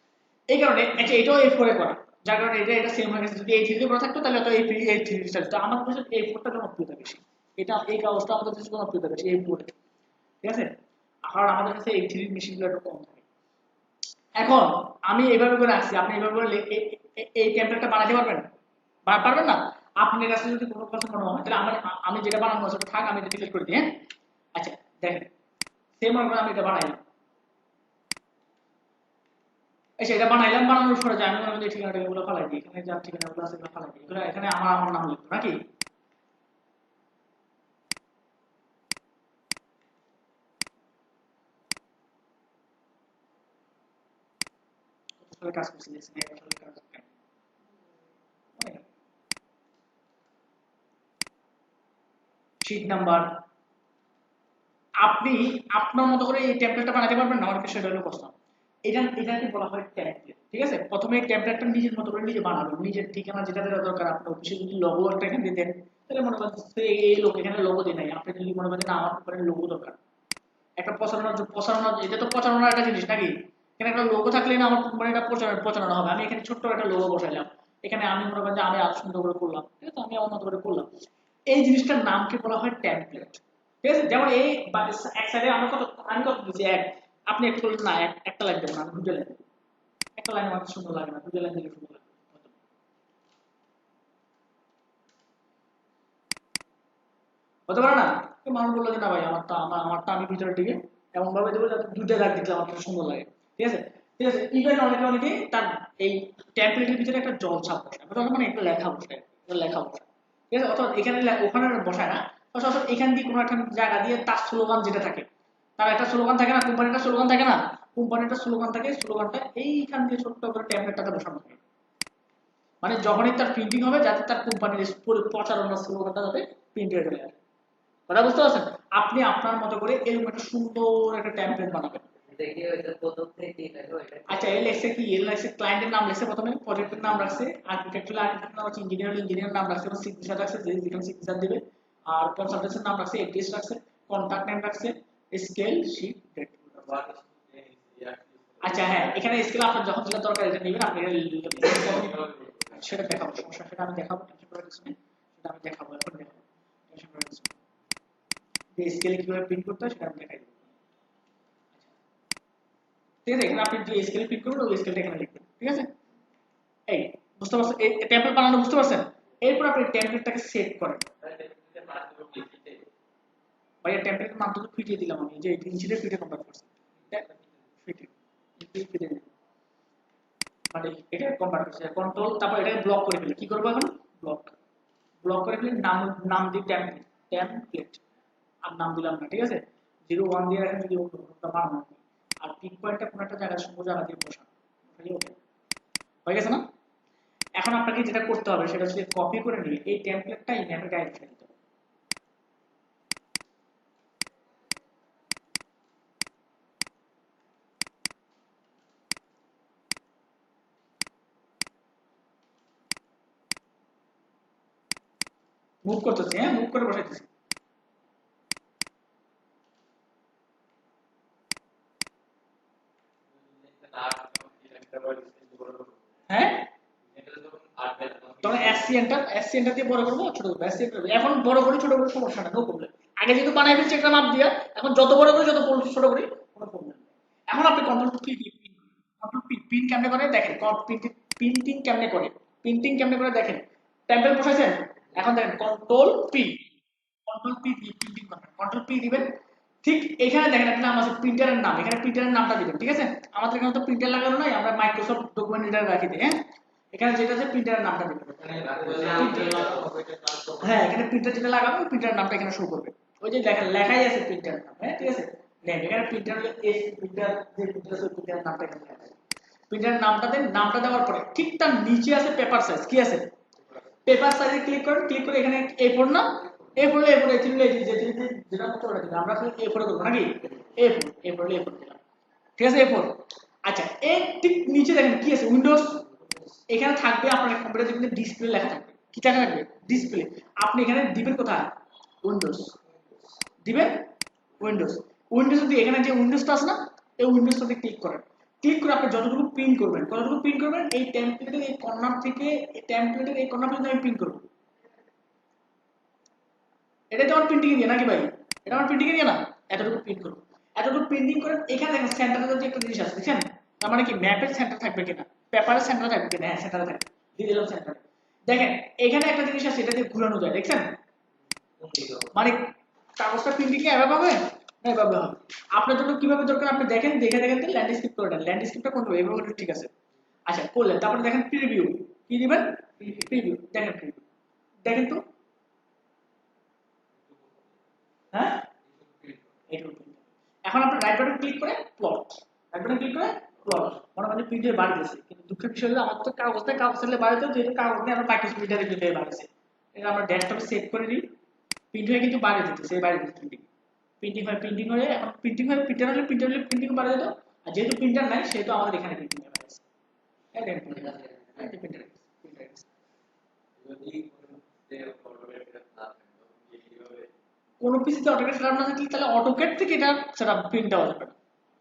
এই কারণে আচ্ছা এটাও A4 এ করা, যার কারণে এটা সেম হয়ে গেছে, যদি A3 তে করা থাকতো তাহলে তো A3 তো আমার কাছে A4 টা জনপ্রিয়তা বেশি, এটা এই কাগজটা আমাদের কাছে জনপ্রিয়তা বেশি A4, ঠিক আছে, কারণ আমাদের কাছে A3 মেশিনগুলো একটু কম থাকে। এখন আমি এইভাবে করে আসছি, আপনি এইভাবে করে এই টেমপ্লেটটা বানাতে পারবেন, পারবেন না, আপনার কাছে যদি কোনো কথা মনে হয় তাহলে আমি যেটা বানানো আছে থাক, আমি এটা ডিলিট করে দিই, হ্যাঁ। আচ্ছা দেখেন, সেম করে আমি এটা বানাইলাম, এই সেটা বানাইলাম, বানানোর পরে যে আমি মনে করি ঠিকানা গুলো ফালাই দিই, এখানে যার ঠিকানাগুলো আছে এগুলো ফালাই দিই, এগুলো এখানে আমার নাম লিখবো নাকি, কাজ করছি শীট নাম্বার, আপনি আপনার মতো করে এই টেমপ্লেটটা বানাতে পারবেন না, অনেকে সেটা হলো প্রশ্ন, এটাকে বলা হয় টেমপ্লেট, ঠিক আছে, প্রথমে এই টেমপ্লেটটা নিজের মতো করে নিজে বানাবেন, নিজের ঠিকানা যেটা দেওয়া দরকার, আপনার অফিসে যদি লোগো একটা এখানে দিয়ে দেন, তাহলে মনে করেন এই লোক এখানে লোগো দিয়ে নাই, আপনি যদি মনে করেন না আমার ব্যাপারে লোগো দরকার, একটা প্রচারণা, এটা তো প্রচারণার একটা জিনিস নাকি, এখানে একটা লোগো থাকলেই না আমার কোম্পানিটা প্রচারণা হবে, আমি এখানে ছোট্ট একটা লোগো বসাইলাম, এখানে আমি মনে করেন যে আমি আরো সুন্দর করে করলাম, ঠিক আছে, আমি আমার মতো করে করলাম, এই জিনিসটার নামকে বলা হয় টেমপ্লেট, ঠিক আছে, যেমন এই এক সাইডে আমি কত দিচ্ছি এক, আপনি একটু বললেন না একটা লাইন দেবেন, আমি দুটো লাইন, একটা লাইন আমার সুন্দর লাগে না, দুটো লাইন দিলে সুন্দর লাগে, হতে পারে না? তো মানুষ বললো যে না ভাই আমারটা আমি ভিতরের দিকে এমন ভাবে দেবো যাতে দুইটা দাগ দিতে আমার সুন্দর লাগে। ঠিক আছে, ঠিক আছে। ইভেন অনেকে তার এই টেমপ্লেটের ভিতরে একটা জল ছাপ বসায়, মানে একটা লেখা বসায়, একটা লেখা বসায়। ঠিক আছে, অথবা এখানে ওখানে বসায় না, সচরাচর এখান দিয়ে কোনো একটা জায়গা দিয়ে তার স্লোগান যেটা থাকে, তার একটা স্লোগান থাকে না, কোম্পানিটা স্লোগান থাকে না, কোম্পানিটা স্লোগান থাকে, স্লোগানটা এইখান দিয়ে ছোট্ট করে টেমপ্লেটটাতে বসানো থাকে। মানে যখনই তার প্রিন্টিং হবে যাতে তার কোম্পানির প্রচারণার স্লোগানটা যাতে প্রিন্টে চলে আসে। কথা বুঝতে পারছেন? আপনি আপনার মতো করে এরকম একটা সুন্দর একটা টেমপ্লেট বানাবেন। দেখি ওইটা প্রথম থেকে দেখো ওইটা আচ্ছা, এল লেখছে কি, এল লেখছে ক্লায়েন্টের নাম লেখছে, প্রথমে প্রজেক্টের নাম রাখছে, আর্কিটেক্ট নাম আছে, ইঞ্জিনিয়ার নাম রাখছে, এবং সিগনেচার রাখছে, যে যেখানে সিগনেচার দিবে, আর কনসালটেন্সির নাম রাখছে, এড্রেস রাখছে, কন্টাক্ট নেম রাখছে, স্কেল, শিট, ডেট। আচ্ছা হ্যাঁ, এখানে স্কেল আপনার যখন যেটা দরকার এটা নেবেন, আপনি সেটা দেখাবো, সমস্যা সেটা আমি দেখাবো, টেনশন করার কিছু নেই, সেটা আমি দেখাবো, এখন দেখাবো, টেনশন করার কিছু নেই। যে স্কেলে কিভাবে প্রিন্ট করতে হয় সেটা আমি দেখাই দেবো। ঠিক আছে, এখানে আপনি যে স্কেলে প্রিন্ট করবেন ওই স্কেলটা এখানে লিখবেন। ঠিক আছে, এই বুঝতে পারছেন? এই টেমপ্লেট বানানো বুঝতে পারছেন? এরপর আপনি টেমপ্লেটটাকে সেভ করেন। ভাইয়া টেমপ্লেটের নাম তো ফিটিয়ে দিলাম আমি, যে ইনসিডেন্ট ফিটে কনভার্ট করছি, ফিটে ফিটে মানে এটা কনভার্ট করছি, কন্ট্রোল, তারপর এটাকে ব্লক করে ফেলি। কি করবো এখন? ব্লক, ব্লক করে ফেলি, নাম দিই টেমপ্লেট, আর নাম দিলাম না। ঠিক আছে, 01 দিয়ে রাখেন যদি ওটা বানানো, আর পিক পয়েন্টটা কোনো একটা জায়গায় সুন্দর জায়গা দিয়ে বসান, হয়ে গেছে না? এখন আপনাকে যেটা করতে হবে সেটা হচ্ছে কপি করে নিয়ে এই টেমপ্লেটটা এই ম্যাপের গায়ে বসিয়ে দিতে হবে। মুভ করতেছি, হ্যাঁ মুভ করে বসাইতেছি। হ্যাঁ, তখন এসসি এন্টার দিয়ে বড় করবো ছোট করবো, এসসি এন্টার, এখন বড় করি ছোট করি সমস্যা না, নো প্রবলেম। আগে যেহেতু বানাই ফেলছি একটা মাপ দিয়া, এখন যত বড় করি যত ছোট করি কোনো প্রবলেম নেই। এখন আপনি control P, control P, print কেমনে করে দেখেন, প্রিন্টিং কেমনে করে, প্রিন্টিং কেমনে করে দেখেন। টেম্পল বসাইছেন, এখন দেখেন কন্ট্রোল পি, কন্ট্রোল পি দিয়ে প্রিন্টিং করবেন, কন্ট্রোল পি দিবেন। ঠিক এখানে দেখেন একটা নাম আছে প্রিন্টারের নাম, এখানে প্রিন্টারের নামটা দিবেন। ঠিক আছে, আমাদের এখানে তো প্রিন্টার লাগানো নাই, আমরা মাইক্রোসফট ডকুমেন্ট রিডার রাখি দিই। হ্যাঁ, এখানে যেটা আছে প্রিন্টারের নামটা দিবেন। হ্যাঁ, এখানে প্রিন্টার যেটা লাগাবো প্রিন্টারের নামটা এখানে শো করবে, ওই যে দেখেন লেখাই আছে প্রিন্টারের নাম। হ্যাঁ ঠিক আছে, নেন এখানে প্রিন্টার এস প্রিন্টার, যে প্রিন্টার আছে প্রিন্টারের নামটা এখানে লেখা আছে। প্রিন্টারের নামটা দেন, নামটা দেওয়ার পরে ঠিক তার নিচে আছে পেপার সাইজ, কি আছে পেপার সাইজে ক্লিক করেন, ক্লিক করে এখানে A4 না, A4 A4 এই তিনটে যেটা মতো ওটা দিলাম, আমরা A4 করব নাকি, A4 দিলাম। ঠিক আছে, A4। আচ্ছা, এর ঠিক নিচে দেখেন কি আছে, উইন্ডোজ। এখানে থাকবে আপনার কম্পিউটারে যেখানে ডিসপ্লে লেখা থাকবে, কি লেখা থাকবে, ডিসপ্লে। আপনি এখানে দিবেন কোথায়, উইন্ডোজ দিবেন, উইন্ডোজ। উইন্ডোজ দিয়ে এখানে যে উইন্ডোজটা আছে না, এই উইন্ডোজটাতে ক্লিক করেন। ক্লিক করে আপনি যতটুকু প্রিন্ট করবেন, কতটুকু প্রিন্ট করবেন, এই টেমপ্লেটের এই কর্নার থেকে, এই টেমপ্লেটের এই কর্নার পর্যন্ত আমি প্রিন্ট করব। এটা তো আমার প্রিন্টিং এরিয়া নাকি ভাই, এটা আমার প্রিন্টিং এরিয়া না, এতটুকু প্রিন্ট করব। এতটুকু প্রিন্টিং করেন, এখানে দেখেন সেন্টারে যে একটা জিনিস আছে দেখেন, তার মানে কি ম্যাপের সেন্টার থাকবে কিনা, পেপারের সেন্টার থাকবে কিনা, হ্যাঁ সেন্টারে থাকবে, দিয়ে দিলাম সেন্টারে। দেখেন এখানে একটা জিনিস আছে, এটা দিয়ে ঘুরানো যায়, দেখছেন? মানে কাগজটা প্রিন্টিং এ এভাবে হবে না এভাবে হবে। আপনার জন্য কিভাবে দরকার আপনি দেখেন, দেখে দেখেন ল্যান্ডস্কেপ করে দেন, ল্যান্ডস্কেপটা কোন হবে এভাবে, ঠিক আছে। আচ্ছা করলেন, তারপরে দেখেন প্রিভিউ, কি দিবেন, প্রিভিউ, দেখেন প্রিভিউ, দেখেন তো, হ্যাঁ এখন আপনি রাইট বাটন ক্লিক করে প্লট, রাইট বাটন ক্লিক করে প্লট, মনে হয় প্রিন্ট হয়ে বাড়তেছে, কিন্তু দুঃখের বিষয় হলো আমার তো কাগজ থাকলে বাড়িতে, যেহেতু কাগজ নিয়ে আমরা মাইক্রোসফট প্রিন্টারে প্রিন্ট হয়ে বাড়ছে, এটা আমরা ডেস্কটপে সেভ করে দিই, প্রিন্ট হয়ে কিন্তু বাইরে যেতেছে, এই বাইরে প্রিন্টিং, প্রিন্টিং হয়ে এখন প্রিন্টিং হয়ে প্রিন্টার হলে প্রিন্টিং বাড়ে যেত, আর যেহেতু প্রিন্টার নাই সেহেতু আমাদের এখানে প্রিন্টিং হয়ে গেছে। কোনো পিসিতে অটোক্যাড সেটআপ না থাকলে তাহলে অটোক্যাড থেকে এটা সেটআপ প্রিন্ট দেওয়া যাবে না,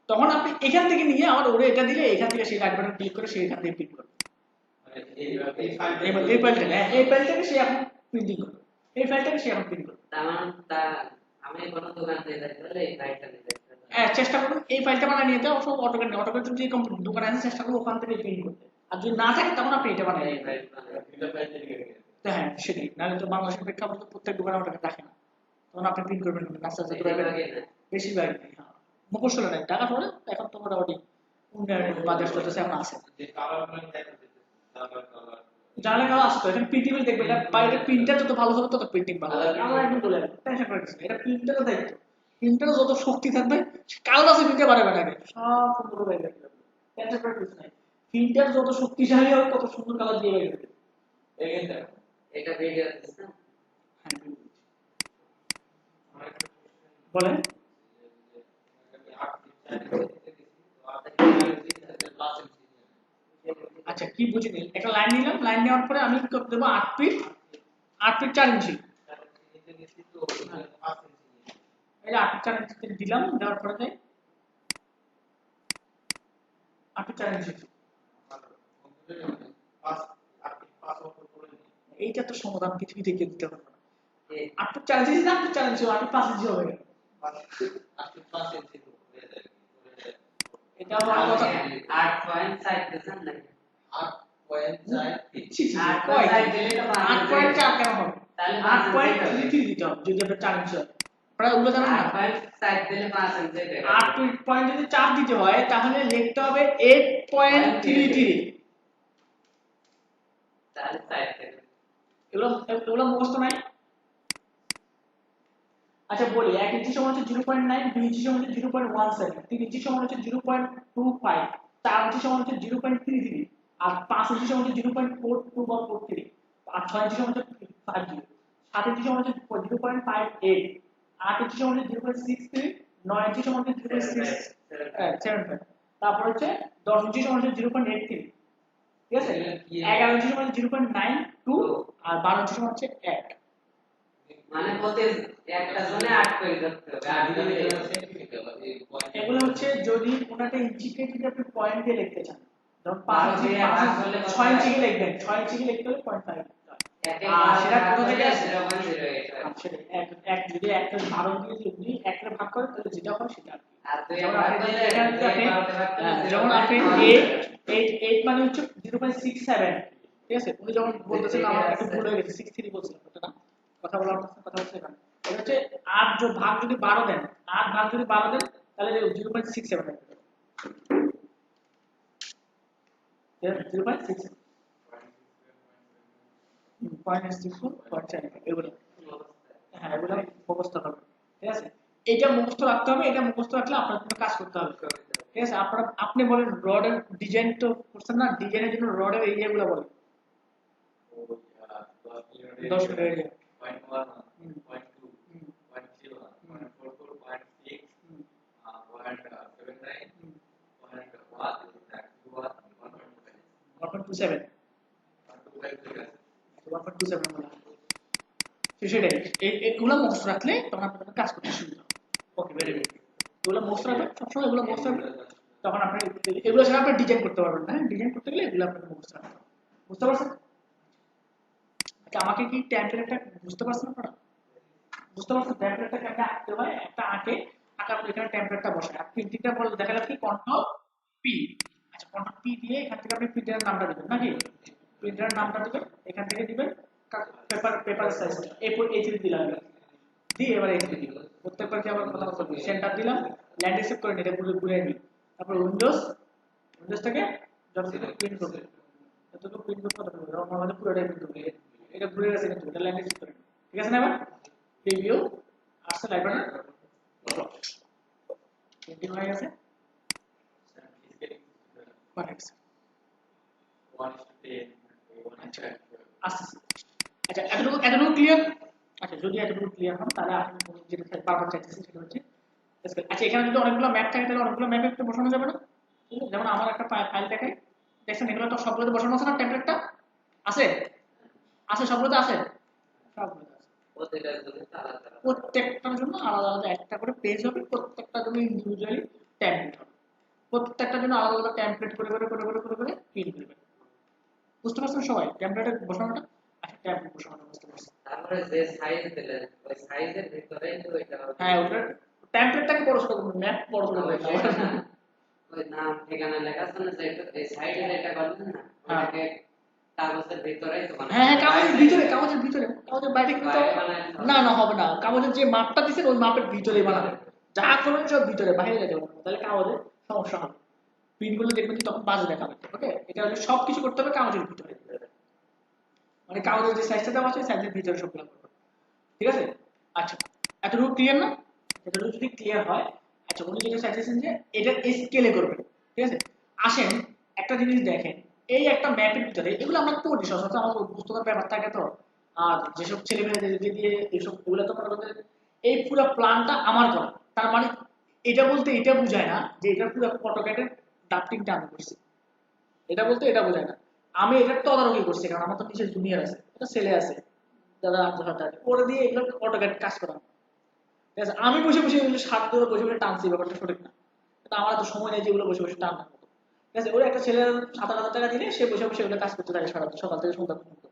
তখন আপনি এখান থেকে নিয়ে আমার ওরে এটা দিলে এখান থেকে সেই রাইট বাটন ক্লিক করে সেই এখান থেকে প্রিন্ট করবে, এই ফাইলটা, হ্যাঁ এই ফাইলটাকে সে এখন প্রিন্টিং করবে, এই ফাইলটাকে সে এখন প্রিন্ট করবে। আমি কোনো দোকান থেকে যাইতে হলে এই ফাইলটা নিতে হবে। হ্যাঁ চেষ্টা করুন এই ফাইলটা বানিয়ে নিতে, অবশ্য অটোক্যাড যে দোকানে আছে চেষ্টা করুন ওখান থেকে প্রিন্ট করতে, আর যদি না থাকে তখন আপনি এটা বানিয়ে নেবেন। হ্যাঁ সেটাই, নাহলে তো বাংলাদেশের প্রেক্ষাপটে প্রত্যেক দোকানে অটোক্যাড রাখে না, তখন আপনি প্রিন্ট করবেন আস্তে আস্তে বেশিরভাগই না। বেশিরভাগ নেই, হ্যাঁ মুখস্থ নেই টাকা পড়ে এখন তো মোটামুটি উন্নয়ন বাজার চলতেছে এখন আছে যে কালারগুলো দেখা যেতে কালার জানালে কারো আসতো এখানে প্রিন্টিং দেখবে এটা বাইরে প্রিন্টার যত ভালো হবে তত প্রিন্টিং ভালো হবে আমরা একদম বলে টেনশন করে কিছু এটা প্রিন্টারের দায়িত্ব প্রিন্টারে যত শক্তি থাকবে কালো আছে প্রিন্টার বাড়াবে না সব সুন্দর হয়ে যাবে টেনশন করে কিছু নাই প্রিন্টার যত শক্তিশালী হবে তত সুন্দর কালার দিয়ে বের হবে এগেন দেখো এটা ভিডিও দিস না? বলেন আচ্ছা কি বুঝিনি একটা লাইন নিলাম লাইন নেওয়ার পরে আমি কি দেবো 8 ফিট 4 ইঞ্চি এই যে 8 ফিট 4 ইঞ্চি দিলাম দেওয়ার পরে তাই 8 ফিট 4 ইঞ্চি এইটা তো সমাধান পৃথিবী থেকে দিতে পারবো না 8 ফিট 4 ইঞ্চি না 8 ফিট 4 ইঞ্চি 8 ফিট 5 ইঞ্চি হবে এটা হওয়ার কথা 8.5 দিছেন নাকি? 8.4 দিলে তো 8.4 কেন হবে তাহলে 8.33 দিতে হবে যদি আপনার 4 ইঞ্চি হয় আপনারা ওগুলো জানেন না 8.5 দিলে 5 ইঞ্চি দেবে। 8 পয়েন্ট যদি 4 দিতে হয় তাহলে লিখতে হবে 8.33 তাহলে 5 দেবে। এগুলো মুখস্থ নাই আচ্ছা বলি 1 ইঞ্চি সমান হচ্ছে 0.9 2 ইঞ্চি সমান হচ্ছে 0.17 3 ইঞ্চি সমান হচ্ছে 0.25 4 ইঞ্চি সমান হচ্ছে 0.33 আর 5 ইঞ্চি সমান হচ্ছে 0.42 বা 43 আর 6 ইঞ্চি সমান হচ্ছে 50 7 ইঞ্চি সমান হচ্ছে 0.58 8 ইঞ্চি সমান হচ্ছে 0.63 9 ইঞ্চি সমান হচ্ছে 0.75 তারপর হচ্ছে 10 ইঞ্চি সমান হচ্ছে 0.83 ঠিক আছে 11 ইঞ্চি সমান হচ্ছে 0.92 আর 12 ইঞ্চি সমান হচ্ছে 1 মানে প্রতি একটা জোনে 8 করে ধরতে হবে। 8 দিলে এগুলো হচ্ছে যদি ওনাটা ইঞ্চিকে যদি আপনি পয়েন্ট দিয়ে লিখতে চান ধরুন 5 ইঞ্চি 6 ইঞ্চি কে লিখবেন 6 ইঞ্চি কে লিখতে হলে 0.5 সেটা কোথা থেকে আসে 0.08 এক যদি একটা ভাগ দিয়ে যদি একটা ভাগ করেন তাহলে যেটা হয় সেটা আর দুই যেমন ভাগ আপনি করলে এখানে যদি আপনি যেমন আপনি 8 মানে হচ্ছে 0.67 ঠিক আছে উনি যখন বলতেছেন আমার একটু ভুল হয়ে গেছে 63 বলছিলাম না কথা বলার কথা হচ্ছে এখানে এটা হচ্ছে 8 যোগ ভাগ যদি 12 দেন 8 ভাগ যদি 12 দেন তাহলে 0.67 হবে 0.67 এগুলো হ্যাঁ এগুলো মুখস্থ হবে ঠিক আছে এটা মুখস্থ রাখতে হবে এটা মুখস্থ রাখলে আপনার জন্য কাজ করতে হবে ঠিক আছে আপনি বলেন রডের ডিজাইন তো করছেন না ডিজাইনের জন্য রডের এরিয়াগুলো বলেন 10 মিটার এরিয়া 1.27 সেটাই এগুলো মুখস্থ রাখলে তখন আপনার কাজ করতে সুবিধা ওকে ভেরি গুড এগুলো মুখস্থ রাখবেন সবসময় এগুলো মুখস্থ রাখবেন তখন আপনি এগুলো ছাড়া আপনি ডিজাইন করতে পারবেন না ডিজাইন করতে গেলে এগুলো আপনাকে মুখস্থ রাখতে হবে বুঝতে পারছেন আচ্ছা আমাকে কি টেমপ্লেটটা বুঝতে পারছেন আপনারা বুঝতে পারছেন টেমপ্লেটটা কেমনে আঁকতে হয় একটা আঁকে আঁকার পর এখানে টেমপ্লেটটা বসায় আর প্রিন্টিংটা বলে দেখা যাচ্ছে কন্ট্রোল পি আচ্ছা কন্ট্রোল পি দিয়ে এখান থেকে আপনি প্রিন্টারের নামটা দিবেন নাকি প্রিন্টারের নামটা দিবেন এখান থেকে দিবেন পেপার সাইজটা এরপর এইচডি দিলাম দিয়ে এবার এইচডি দিব প্রত্যেকবার কি আবার কথা বলবো সেন্টার দিলাম ল্যান্ডস্কেপ করে নিতে পুরো ঘুরে নিই তারপর উইন্ডোজটাকে যত প্রিন্ট করবে যতটুকু প্রিন্ট করতে হবে আমাদের পুরোটাই প্রিন্ট করবে এটা ঘুরে গেছে কিন্তু এটা ল্যান্ডস্কেপ করে ঠিক আছে না এবার প্রিভিউ আসছে লাইব্রেরি প্রিন্টিং হয়ে গেছে আচ্ছা এতটুকু ক্লিয়ার আচ্ছা যদি এতটুকু ক্লিয়ার হয় তাহলে আপনি যেটা বারবার চাইতেছেন সেটা হচ্ছে আচ্ছা এখানে যদি অনেকগুলো ম্যাপ থাকে তাহলে অনেকগুলো ম্যাপ একটু বসানো যাবে না ঠিক আছে যেমন আমার একটা ফাইল দেখাই দেখছেন এগুলো তো সবগুলোতে বসানো আছে না টেমপ্লেটটা আছে আছে সবগুলোতে আছে সবগুলোতে আছে প্রত্যেকটার জন্য আলাদা আলাদা একটা করে পেজ হবে প্রত্যেকটার জন্য ইন্ডিভিজুয়ালি টেমপ্লেট হবে প্রত্যেকটার জন্য আলাদা আলাদা টেমপ্লেট করে প্রিন্ট করবেন বুঝতে পারছেন সবাই টেমপ্লেটের বসানোটা আচ্ছা টেমপ্লেট বসানোটা বুঝতে পারছেন তারপরে যে সাইজ দিলেন ওই সাইজের ভিতরে ওইটা হ্যাঁ ওটা টেমপ্লেটটাকে বড় ছোট করুন ম্যাপ বড় ছোট করুন ওই নাম ঠিকানা লেখা আছে না যে এই সাইডে যেটা করবেন না ওটাকে কাগজের ভিতরেই তো বানায়। হ্যাঁ হ্যাঁ, কাগজের ভিতরে কাগজের বাইরে কিন্তু বাইরে বানায় তো না না হবে না, কাগজের যে মাপটা দিচ্ছেন ওই মাপের ভিতরেই বানাবে, যা করবেন সব ভিতরে, বাইরে যেতে পারবে না, তাহলে কাগজের সমস্যা হবে, প্রিন্টগুলো দেখবেন যে তখন বাজে দেখাবে। ওকে, এটা হচ্ছে সবকিছু করতে হবে কাগজের ভিতরে, মানে কাগজের যে সাইজটা দেওয়া আছে সাইজের ভিতরে সবগুলো করবে। ঠিক আছে, আচ্ছা এতটুকু ক্লিয়ার না? এতটুকু যদি ক্লিয়ার হয়, আচ্ছা উনি যেটা চাইছেন যে এটা স্কেলে করবেন। ঠিক আছে, আসেন একটা জিনিস দেখেন, এই একটা ম্যাপের ভিতরে এগুলো আমরা পড়ি সচরাচর, আমাদের অভ্যস্ত করার ব্যাপার থাকে তো, আর যেসব ছেলেমেয়েদের দিয়ে এইসব এগুলো তো মনে করতে এই পুরো প্ল্যানটা আমার করা, তার মানে এটা বলতে এটা বোঝায় না যে এটা পুরো অটোক্যাডের ড্রাফটিংটা আমি করছি, এটা বলতে এটা বোঝায় না, আমি এটার তদারকি করছি, কারণ আমার তো নিচে জুনিয়র আছে, একটা ছেলে আছে দাদা ওরা দিয়ে এগুলো অটোক্যাড কাজ করা। ঠিক আছে, আমি বসে বসে এগুলো সাত ধরে বসে বসে টানছি, ব্যাপারটা সঠিক না, কিন্তু আমার তো সময় নেই যেগুলো বসে বসে টানতাম। ঠিক আছে, ওরা একটা ছেলের 7,000 টাকা দিলে সে বসে বসে এগুলো কাজ করতে থাকে সারাদিন, সকাল থেকে সন্ধ্যা পর্যন্ত।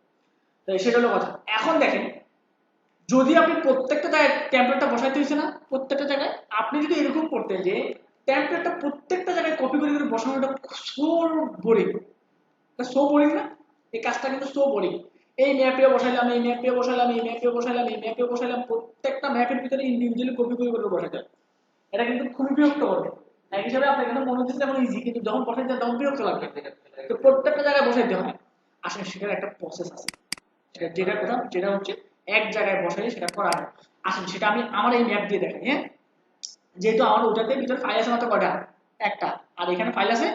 তো সেটা হলো কথা। এখন দেখেন, যদি আপনি প্রত্যেকটা জায়গায় টেমপ্লেটটা বসাইতে হয়েছে না, প্রত্যেকটা জায়গায় আপনি যদি এরকম করতেন যে টেমপ্লেটটা প্রত্যেকটা জায়গায় কপি করে করে বসানোটা সো বোরিং, সো বোরিং না? এই কাজটা কিন্তু সো বোরিং। এই ম্যাপে বসাইলাম, এই ম্যাপে বসাইলাম, এই ম্যাপে বসাইলাম, এই ম্যাপে বসাইলাম, প্রত্যেকটা ম্যাপের ভিতরে ইন্ডিভিজুয়ালি কপি করে করে বসাইতে হবে। এটা কিন্তু খুবই বিরক্ত করবে। এক হিসাবে আপনার এখানে মনে হচ্ছে যেমন ইজি, কিন্তু যখন বসাইতে তখন বিরক্ত লাগবে। তো প্রত্যেকটা জায়গায় বসাইতে হয়, আসলে সেটার একটা প্রসেস আছে, যেটা কথা যেটা হচ্ছে এক জায়গায় বসাই সেটা করা হয়। আসেন সেটা আমি আমার এই ম্যাপ দিয়ে দেখাই। হ্যাঁ, যেহেতু আমার ওটাতে ভিতরে ফাইল আছে মাত্র কয়টা, একটা, আর এখানে ফাইল আছে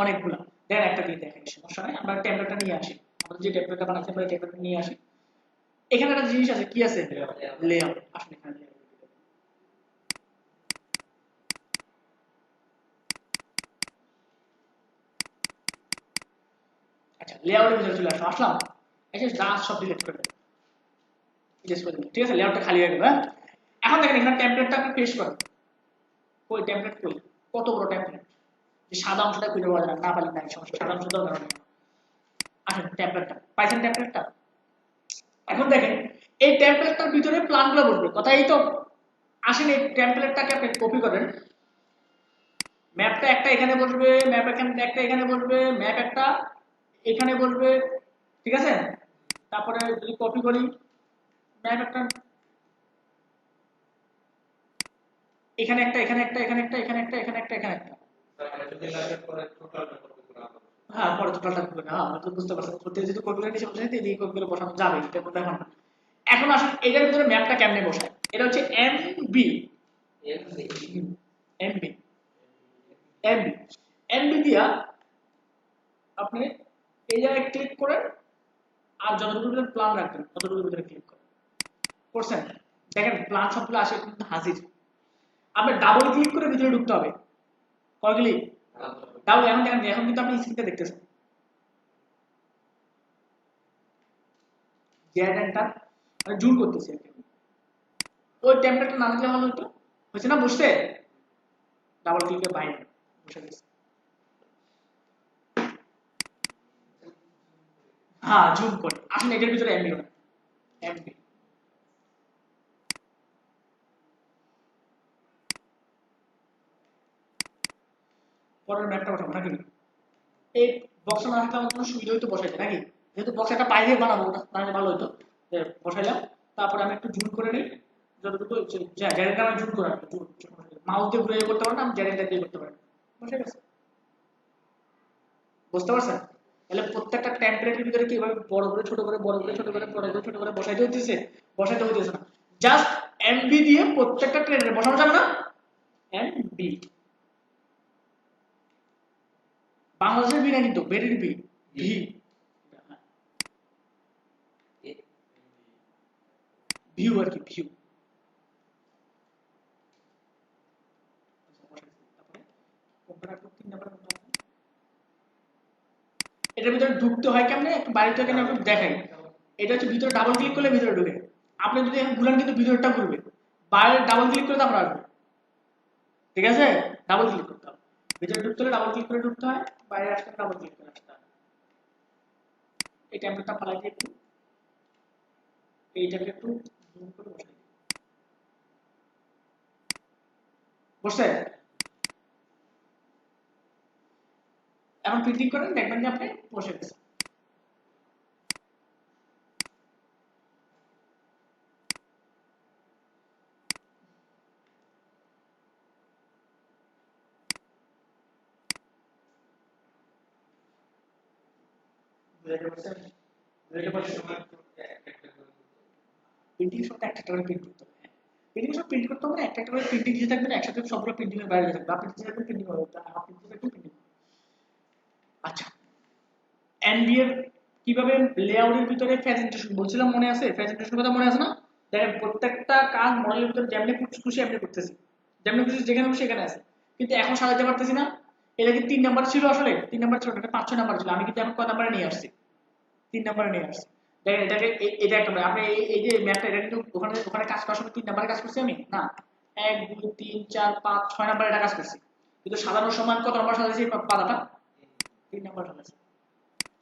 অনেকগুলো, দেন একটা দিয়ে দেখাই, সমস্যা নাই। আমরা টেমপ্লেটটা নিয়ে আসি, আমাদের যে টেমপ্লেটটা বানাচ্ছি আমরা এই টেমপ্লেটটা নিয়ে আসি। এখানে একটা জিনিস আছে, কি আছে? লেআউট। আসলে এখানে আচ্ছা লেআউটের ভিতরে চলে আসলাম, এসে জাস্ট সব ডিলিট করে দেবো, ডিলিট করে দেবো। ঠিক আছে, লেআউটটা খালি হয়ে গেল। হ্যাঁ, এখন দেখেন এখানে টেমপ্লেটটা আপনি পেস্ট করেন, ওই টেমপ্লেট কই, কত বড় টেমপ্লেট, যে সাদা অংশটা খুঁজে পাওয়া যায় না, পারলে নাই সমস্যা, সাদা অংশ দরকার নেই। আসেন টেমপ্লেটটা পাইছেন, টেমপ্লেটটা এখন দেখেন এই টেমপ্লেটটার ভিতরে প্ল্যানগুলো বসবে, কথা এই তো। আসেন এই টেমপ্লেটটাকে আপনি কপি করেন, ম্যাপটা একটা এখানে বসবে, ম্যাপ একটা এখানে বসবে, ম্যাপ একটা এখানে বসবে। ঠিক আছে, তারপরে যদি কপি করি ম্যাপ একটা এখানে একটা, এখানে একটা, এখানে একটা, এখানে একটা, এখানে একটা, এখানে একটা। হ্যাঁ, পরে টোটালটা করবে না, হ্যাঁ তো বুঝতে পারছেন, করতে যদি কপি করে নিচে বসে এই কপি করে বসানো যাবে, এটা কোনো ব্যাপার না। এখন আসুন এটার ভিতরে ম্যাপটা কেমনে বসায়, এটা হচ্ছে এমবি, এমবি, এমবি, এমবি দিয়া আপনি এই জায়গায় ক্লিক করেন, আর যতটুকু ভিতরে প্ল্যান রাখবেন ততটুকু ভিতরে ক্লিক করেন, করছেন, দেখেন প্ল্যান সবগুলো আসে কিন্তু হাজির। আপনি ডাবল ক্লিক করে ভিতরে ঢুকতে হবে, কয় ক্লিক? ডাবল। এখন দেখেন, এখন কিন্তু আপনি স্ক্রিনটা দেখতেছেন, জেড এন্টার, মানে জুম করতেছি আর কি। ওই টেমপ্লেটটা না দিলে ভালো হতো, হয়েছে না বসতে, ডাবল ক্লিকের বাইরে বসে গেছে। হ্যাঁ জুম করে আসলে এটার ভিতরে এমবি হবে, এমবি। পরের ম্যাপটা ওঠাবো নাকি? এই বক্স না থাকলে আমার কোনো সুবিধা হইতো বসাইতে নাকি, যেহেতু বক্স একটা বাইরে বানাবো ওটা তাহলে ভালো হতো। বসাইলাম, তারপরে আমি একটু জুম করে নিই, যতটুকু জেনারেটর আমি জুম করে রাখবো, মাউস দিয়ে ঘুরে করতে পারেন, আমি জেনারেটর দিয়ে করতে পারেন, বসে গেছে। বুঝতে পারছেন? তাহলে প্রত্যেকটা টেমপ্লেটের ভিতরে কিভাবে বড় করে ছোট করে বড় করে ছোট করে বড় করে ছোট করে বসাইতে হইতেছে, বসাইতে হইতেছে না, জাস্ট এমবি দিয়ে প্রত্যেকটা ট্রেনে বসানো যাবে না, এমবি, বাংলাদেশের বি না কিন্তু বেরির বি, ভি, ভিউ আর কি, ভিউ। এটার ভিতরে ঢুকতে হয় কেমনে, একটু বাইরে থেকে একটু দেখাই। এটা হচ্ছে ভিতরে ডাবল ক্লিক করলে ভিতরে ঢুকে, আপনি যদি এখন ঘুরান কিন্তু ভিতরটা ঘুরবে, বাইরে ডাবল ক্লিক করে তারপর আসবে। ঠিক আছে, ডাবল ক্লিক করতে হবে, ভিতরে ঢুকতে হলে ডাবল ক্লিক করে ঢুকতে হয়, বাইরে আসতে ডাবল ক্লিক করে আসতে হয়। এই টেমপ্লেটটা ফালাই দিয়ে একটু এইটাকে একটু জুম করে বসাই দিই। বসছে, এখন প্রিন্টিং করেন দেখবেন যে আপনি বসে গেছে। বুঝাইতে পারছেন? বুঝাইতে পারছেন? সময় একটা করে প্রিন্টিং এর সময় একটা করে প্রিন্ট করতে হবে। প্রিন্টিং এর সময় প্রিন্ট করতে হবে না, একটা করে প্রিন্টিং দিয়ে থাকবেন, একসাথে সবগুলো প্রিন্টিং এর বাইরে থাকবে। আপনি যে থাকবেন প্রিন্টিং হবে, আপনি যে থাকবেন প্রিন্টিং। আচ্ছা, এনবি এর কিভাবে লেআউটের ভিতরে প্রেজেন্টেশন বলছিলাম, মনে আছে? প্রেজেন্টেশন কথা মনে আছে না? দেখেন প্রত্যেকটা কাজ মডেলের ভিতরে যেমনি খুশি এমনি করতেছি, যেমনি খুশি যেখানে খুশি সেখানে আছে, কিন্তু এখন সাজাতে পারতেছি না। এটা কি 3 নাম্বার ছিল? আসলে 3 নাম্বার ছিল, এটা 5-6 নাম্বার ছিল। আমি কিন্তু এখন কত নাম্বারে নিয়ে আসছি? 3 নাম্বারে নিয়ে আসছি। দেখেন এটাকে এটা একটা আপনি এই যে ম্যাপটা, এটা কিন্তু ওখানে ওখানে কাজ করার সময় 3 নাম্বারে কাজ করছি আমি না, 1 2 3 4 5 6 নাম্বারে এটা কাজ করছি, কিন্তু সাজানোর সময় কত নাম্বার সাজাইছি পাতাটা? 3 নাম্বার সাজাইছি।